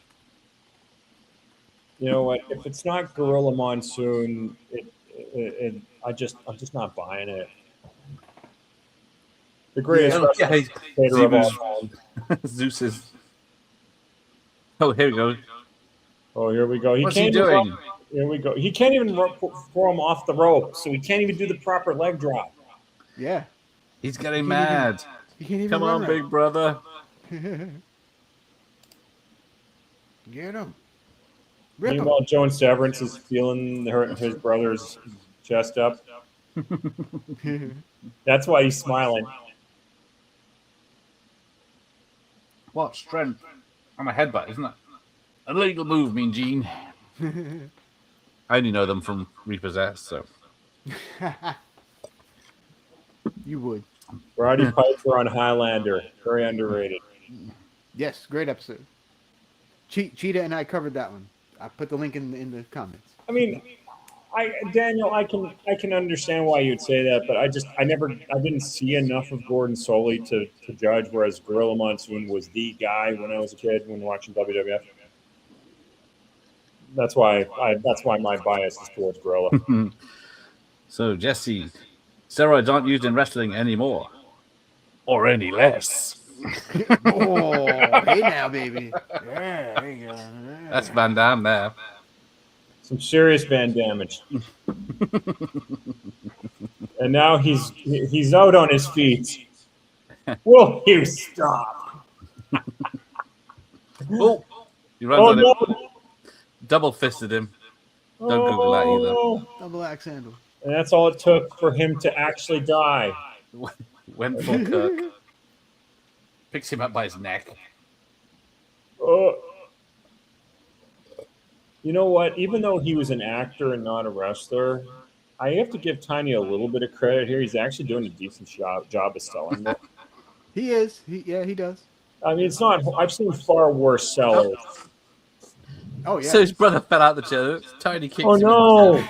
You know what? If it's not Gorilla Monsoon, I'm just not buying it. The greatest wrestler of all time. Zeus is... Oh, here we go. Oh, here we go. What's he doing? Here we go. He can't even throw him off the rope, so he can't even do the proper leg drop. Yeah. He's getting mad. Come on, big brother. Get him. Meanwhile, Joan Severance is feeling his brother's chest up. That's why he's smiling. What strength? I'm a headbutt, isn't it? A legal move, Mean Gene. I only know them from Repossessed, so. You would. Roddy Piper on Highlander. Very underrated. Yes, great episode. Cheetah and I covered that one. I put the link in the comments. I mean, Daniel, I can understand why you'd say that, but I didn't see enough of Gordon Soley to judge. Whereas Gorilla Monsoon was the guy when I was a kid when watching WWF. That's why my bias is towards Gorilla. So Jesse, steroids aren't used in wrestling anymore, or any less. Oh, hey now, baby. Yeah, there you go. Yeah. That's Van Damme there. Some serious Van damage. And now he's out on his feet. Will you stop? Oh, he runs on no. him. Double fisted him. Don't Google that either. Double axe handle. And that's all it took for him to actually die. Went for Kirk. Picks him up by his neck. You know what? Even though he was an actor and not a wrestler, I have to give Tiny a little bit of credit here. He's actually doing a decent job of selling it. He is. He does. I mean, it's not. I've seen far worse sellers. Oh yeah. So his brother fell out the chair. Tiny kicked Oh him. no!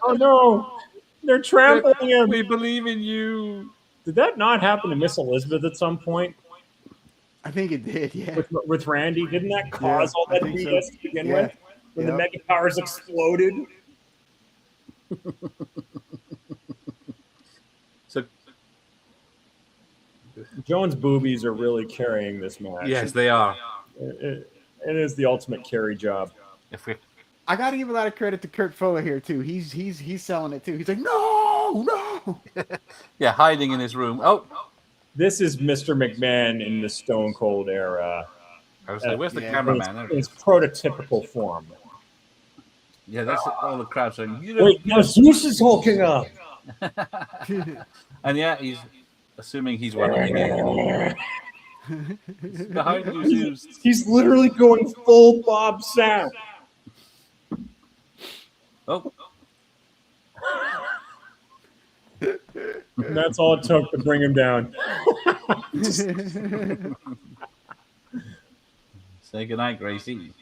Oh no! They're trampling him. We believe in you. Did that not happen to Miss Elizabeth at some point? I think it did. Yeah. With Randy, didn't that cause all that BS to begin with? When the Mega Powers exploded. So Jones' boobies are really carrying this match. Yes, they are. It is the ultimate carry job. If we I gotta give a lot of credit to Kurt Fuller here too. He's selling it too. He's like, no. Yeah, hiding in his room. Oh, This is Mr. McMahon in the Stone Cold era. I was like, where's the Yeah. cameraman? In its prototypical form. Yeah, that's all the crowd saying. Wait, now Zeus is hulking up. And yeah, he's assuming he's one of the behind you, Zeus. He's literally going full Bob Sapp. Oh, And that's all it took to bring him down. say goodnight, Gracie.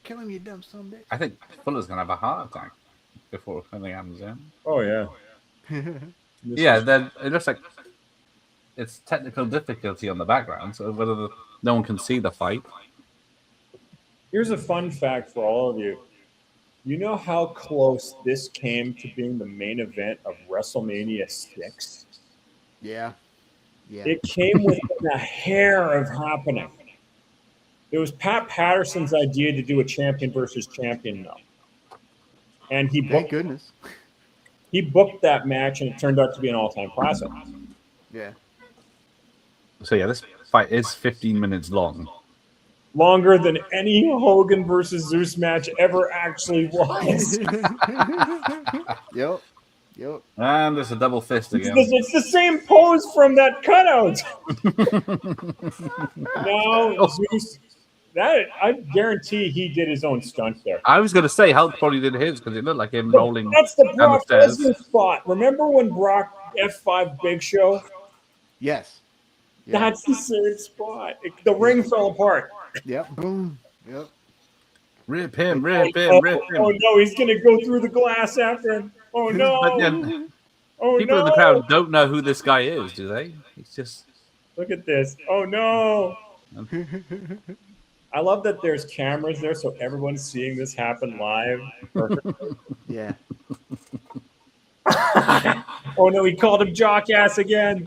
Kill him, you dumb son of a bitch. I think Fuller's gonna have a heart attack before anything happens. Yeah. Oh, yeah. Yeah, then it looks like it's technical difficulty on the background, so whether no one can see the fight. Here's a fun fact for all of you. You know how close this came to being the main event of WrestleMania 6? Yeah. It came within a hair of happening. It was Pat Patterson's idea to do a champion versus champion, though. And he Thank goodness. He booked that match, and it turned out to be an all-time classic. Yeah. So yeah, this fight is 15 minutes long. Longer than any Hogan versus Zeus match ever actually was. Yep. And there's a double fist again. It's the same pose from that cutout. No, Zeus. That I guarantee he did his own stunt there. I was going to say Hulk probably did his because it looked like him rolling. That's the down Brock the stairs. Lesnar spot. Remember when Brock F5 Big Show? Yes. Yeah. That's the same spot. The ring fell apart. Yep. Boom. Yep. Rip him, rip him. Oh no, he's gonna go through the glass after him. Oh no. But then, oh people no. in the crowd don't know who this guy is, do they? It's just Look at this. Oh no. I love that there's cameras there, so everyone's seeing this happen live. Yeah. Oh no, he called him jock ass again.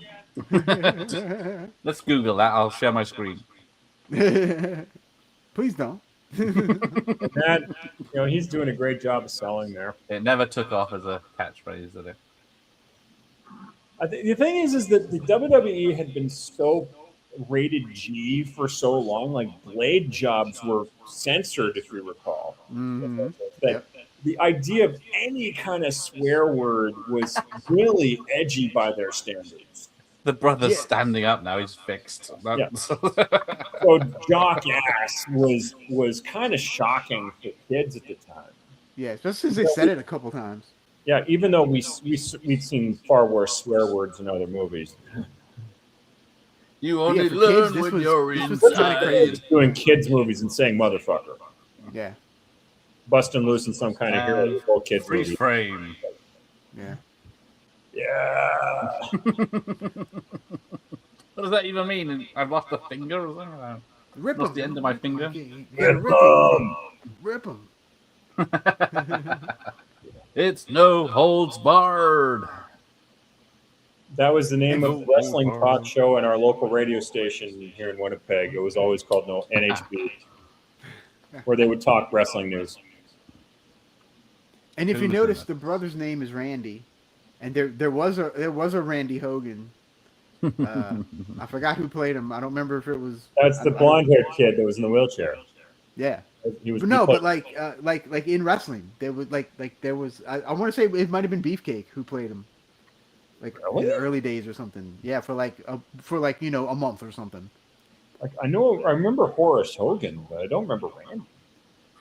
Let's Google that. I'll share my screen. Please don't. That, he's doing a great job of selling there. It never took off as a catchphrase, did it? The thing is that the WWE had been so rated G for so long, like blade jobs were censored, if you recall. Mm-hmm. That the idea of any kind of swear word was really edgy by their standards. The brother's standing up now. He's fixed. Yeah. So jock ass was kind of shocking to kids at the time. Yeah, especially since they said it a couple times. Yeah, even though we'd seen far worse swear words in other movies. You only learn when you're inside. Doing kids movies and saying motherfucker. Yeah. Busting loose in some kind of hero kids freeze movie. frame. Yeah. Yeah. What does that even mean? I've lost a finger or something? Rip lost him. the end of my finger. Rip him. It's no holds barred. That was the name of the wrestling talk show in our local radio station here in Winnipeg. It was always called NHB, where they would talk wrestling news. And if you notice, the brother's name is Randy, and there was a Randy Hogan. I forgot who played him. I don't remember if it was. That's the blonde-haired kid that was in the wheelchair. Yeah. He was. But like in wrestling, there was there was. I want to say it might have been Beefcake who played him. Like in the early days or something. Yeah, for a month or something. Like I remember Horace Hogan, but I don't remember Randy.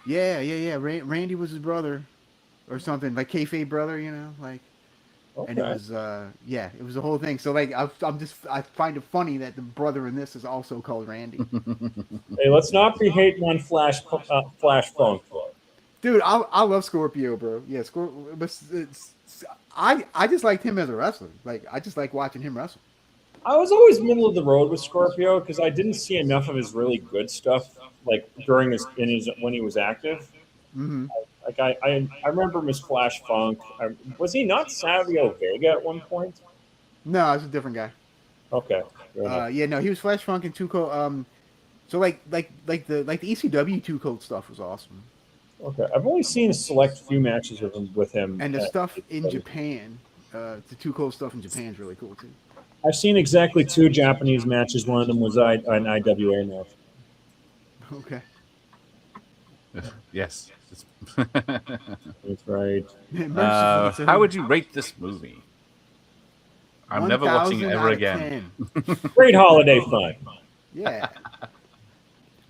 Yeah. Randy was his brother, or something like kayfabe brother, like. Okay. And it was it was the whole thing. So like I find it funny that the brother in this is also called Randy. Hey, let's not be hating on Flash Funk, dude. I love Scorpio, bro. Yeah, I just liked him as a wrestler. Like I just like watching him wrestle. I was always middle of the road with Scorpio because I didn't see enough of his really good stuff like during when he was active. Mm-hmm. Like I remember him as Flash Funk. Was he not Savio Vega at one point? No, it's a different guy. Okay. Fair enough. Yeah, no, he was Flash Funk and Too Cold. So like the ECW Too Cold stuff was awesome, Okay. I've only seen a select few matches with him. and the stuff in Japan, the Too Cold stuff in Japan is really cool too. I've seen exactly 2 Japanese matches. One of them was an IWA match. Okay. Yes. That's right. How would you rate this movie? I'm never watching it 1,000 ever out of again. 10. Great holiday fun. Yeah.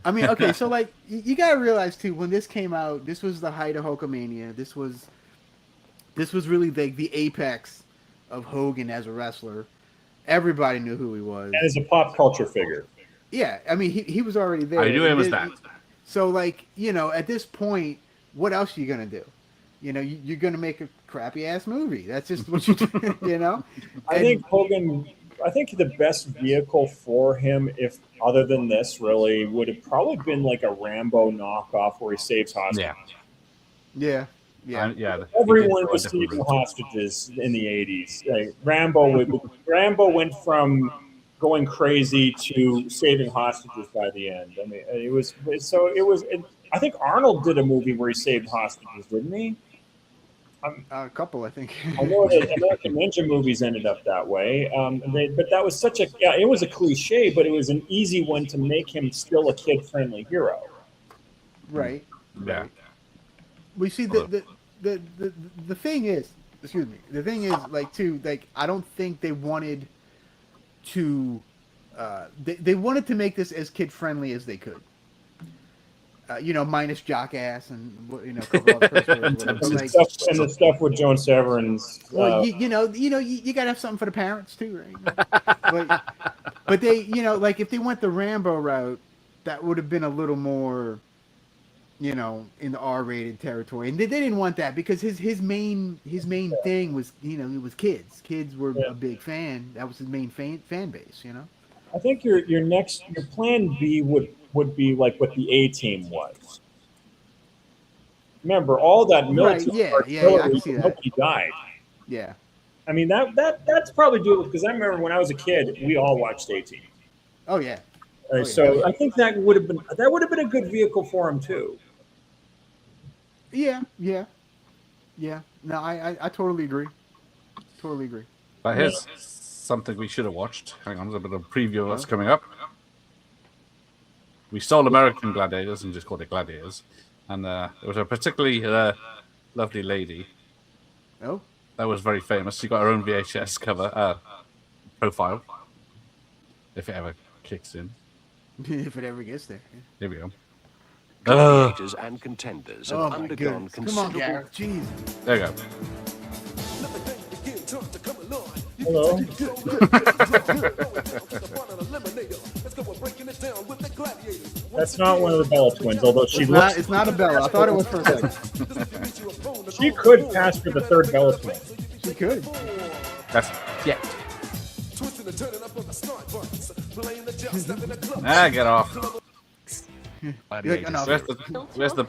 I mean, okay, so like you gotta realize too, when this came out, this was the height of Hulkamania. This was really the apex of Hogan as a wrestler. Everybody knew who he was. And as a pop culture figure. Yeah, I mean he was already there. I knew him as that. So like, at this point, what else are you gonna do? You're gonna make a crappy ass movie. That's just what you do. I think Hogan. I think the best vehicle for him, if other than this, really would have probably been like a Rambo knockoff where he saves hostages. Yeah. Everyone was saving hostages in the '80s. Like, Rambo went from going crazy to saving hostages by the end. I mean, it was. I think Arnold did a movie where he saved hostages, didn't he? A couple, I think. I know the American Ninja movies ended up that way, but that was such a it was a cliche, but it was an easy one to make him still a kid-friendly hero. Right. Yeah. We see the thing is, excuse me. The thing is, I don't think they wanted to. They wanted to make this as kid-friendly as they could. Minus Jockass and a couple other curse words, and the stuff with Joan Severin's. Well, you gotta have something for the parents too, right? but they, if they went the Rambo route, that would have been a little more, in the R-rated territory, and they didn't want that because his main thing was, it was kids. Kids were a big fan. That was his main fan base, I think your plan B would be like what the A-Team was. Remember, all that military nobody died. Yeah. I mean, that's probably doable because I remember when I was a kid, we all watched A-Team. Oh yeah. So I think that would have been a good vehicle for him too. Yeah. No, I totally agree. But here's something we should have watched. Hang on, there's a bit of a preview of what's coming up. We stole American Gladiators and just called it Gladiators. And there was a particularly lovely lady. Oh? That was very famous. She got her own VHS cover profile. If it ever kicks in. If it ever gets there. Here we go. Gladiators and contenders have undergone Come on, considerable... Gareth. Jeez. There you go. Hello. That's not one of the Bella twins, although it's not a Bella. I thought it was for a second. She could pass for the third Bella twin. She could. That's get off. Where's the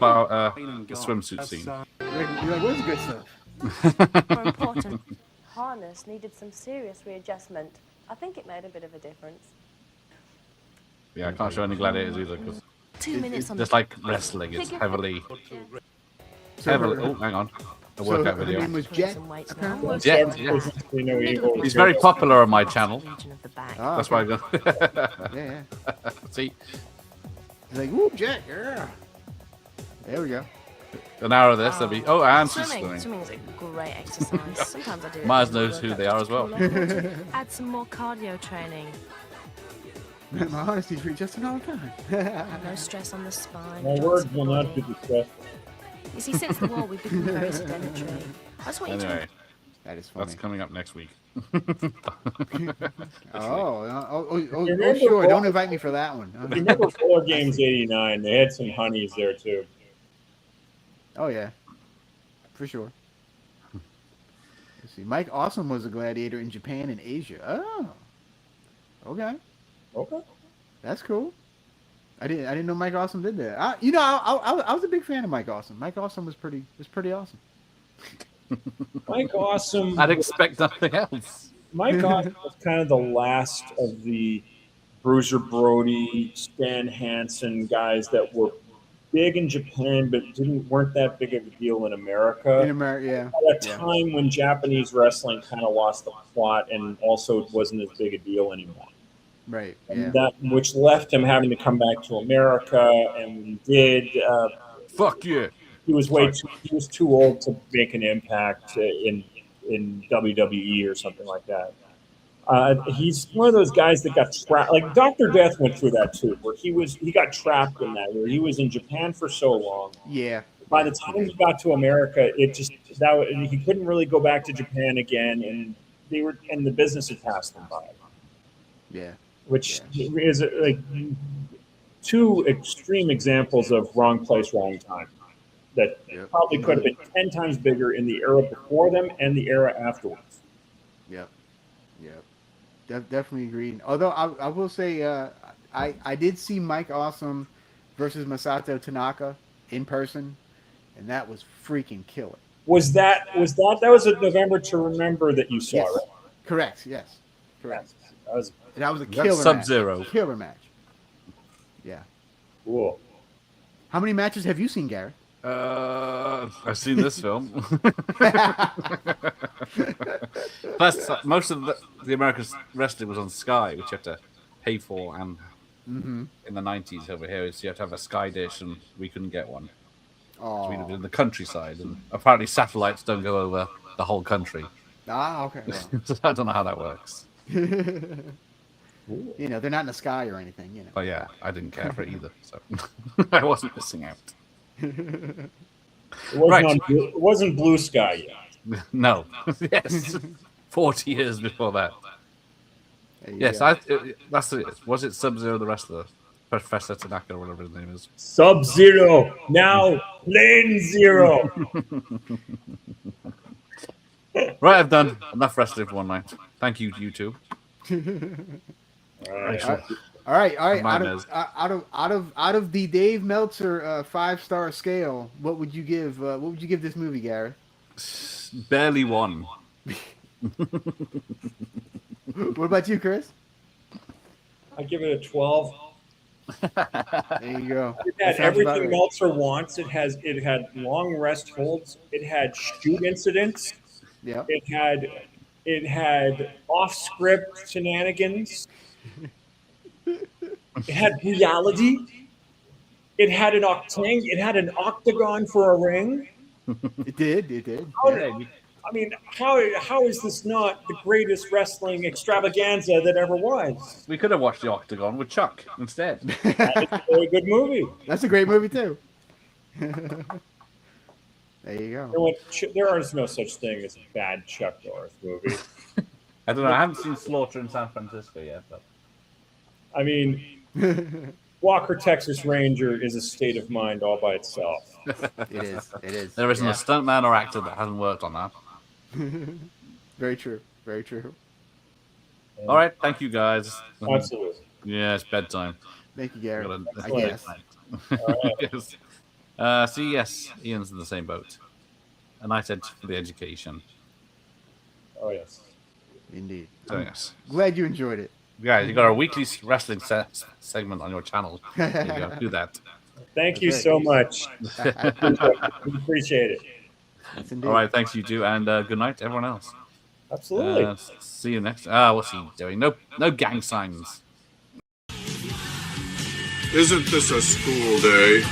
swimsuit scene? You're like, where's the good stuff? More important, harness needed some serious readjustment. I think it made a bit of a difference. Yeah, I can't show any gladiators either because 2 minutes on just like wrestling, it's heavily. Oh, hang on. A workout video. Her name was Jet. Jet, yeah. He's very popular on my channel. That's why I go. Yeah. See? He's like, whoop, Jet, yeah. There we go. An hour of this, there'll be. Oh, and she's swimming. Swimming is a great exercise. Sometimes I do it. Mars knows who they are as well. Add some more cardio training. My honesty is just all the time. No stress on the spine. My words will not be distressful. You see, since the war, we've become very sedentary. I just want you Anyway, to... That is funny. that's coming up next week. Oh, sure. Don't invite me for that one. Remember Roller Games '89? They had some honeys there too. Oh yeah, for sure. Let's see. Mike Awesome was a gladiator in Japan and Asia. Oh, okay. That's cool. I didn't know Mike Awesome did that. I was a big fan of Mike Awesome. Mike Awesome was pretty awesome. Mike Awesome. I'd expect nothing else. Mike Awesome was kind of the last of the Bruiser Brody, Stan Hansen guys that were big in Japan, but weren't that big of a deal in America. In America, yeah. At a time when Japanese wrestling kind of lost the plot and also wasn't as big a deal anymore. Right. And that, which left him having to come back to America, and when he did, fuck yeah, he was too old to make an impact in WWE or something like that. He's one of those guys that got trapped. Like Dr. Death went through that too, where he got trapped in that. Where he was in Japan for so long. Yeah. By the time he got to America, he couldn't really go back to Japan again, and the business had passed him by. Yeah. Which is like two extreme examples of wrong place, wrong time. That probably could have been 10 times bigger in the era before them and the era afterwards. Yep. Definitely agreed. Although I will say I did see Mike Awesome versus Masato Tanaka in person, and that was freaking killer. That was a November to Remember that you saw, yes. right? Correct. Yes. Correct. That was a killer Sub-Zero. match. Killer match. Yeah. Cool. How many matches have you seen, Gareth? I've seen this film. Plus, most of the American wrestling was on Sky, which you have to pay for, and in the 90s over here, you have to have a Sky dish, and we couldn't get one. So we lived in the countryside, and apparently satellites don't go over the whole country. Ah, okay. Well. So I don't know how that works. You know, they're not in the sky or anything, you know. But yeah, I didn't care for it either, so I wasn't missing out. It wasn't Blue Sky yet. No. Yes. 40 years before that. Yes, that's it. Was it Sub-Zero, the wrestler? Professor Tanaka, or whatever his name is. Sub-Zero, now Plain Zero. Right, I've done enough wrestling for one night. Thank you, YouTube. All right. Out of the Dave Meltzer 5-star scale, what would you give? What would you give this movie, Gareth? Barely one. What about you, Chris? I give it a 12. There you go. It had everything Meltzer wants. It had long rest holds. It had shoot incidents. Yeah. It had off-script shenanigans. It had reality. It had an octane. It had an octagon for a ring. It did. I mean, how is this not the greatest wrestling extravaganza that ever was? We could have watched the Octagon with Chuck instead. That is a very good movie. That's a great movie too. There you go. There is no such thing as a bad Chuck Norris movie. I don't know. I haven't seen Slaughter in San Francisco yet, but I mean, Walker Texas Ranger is a state of mind all by itself. It is. There isn't a stuntman or actor that hasn't worked on that. Very true. All right, thank you guys. Absolutely. Yeah, it's bedtime. Thank you, Gareth. I guess. Yes. See, yes, Ian's in the same boat. And I said for the education. Oh yes, indeed. So yes. Glad you enjoyed it. Yeah, you got a weekly wrestling segment on your channel. There you go. Do that. Thank you so much. We appreciate it. All right, thanks you two, and good night to everyone else. Absolutely. See you next. What's he doing? No gang signs. Isn't this a school day?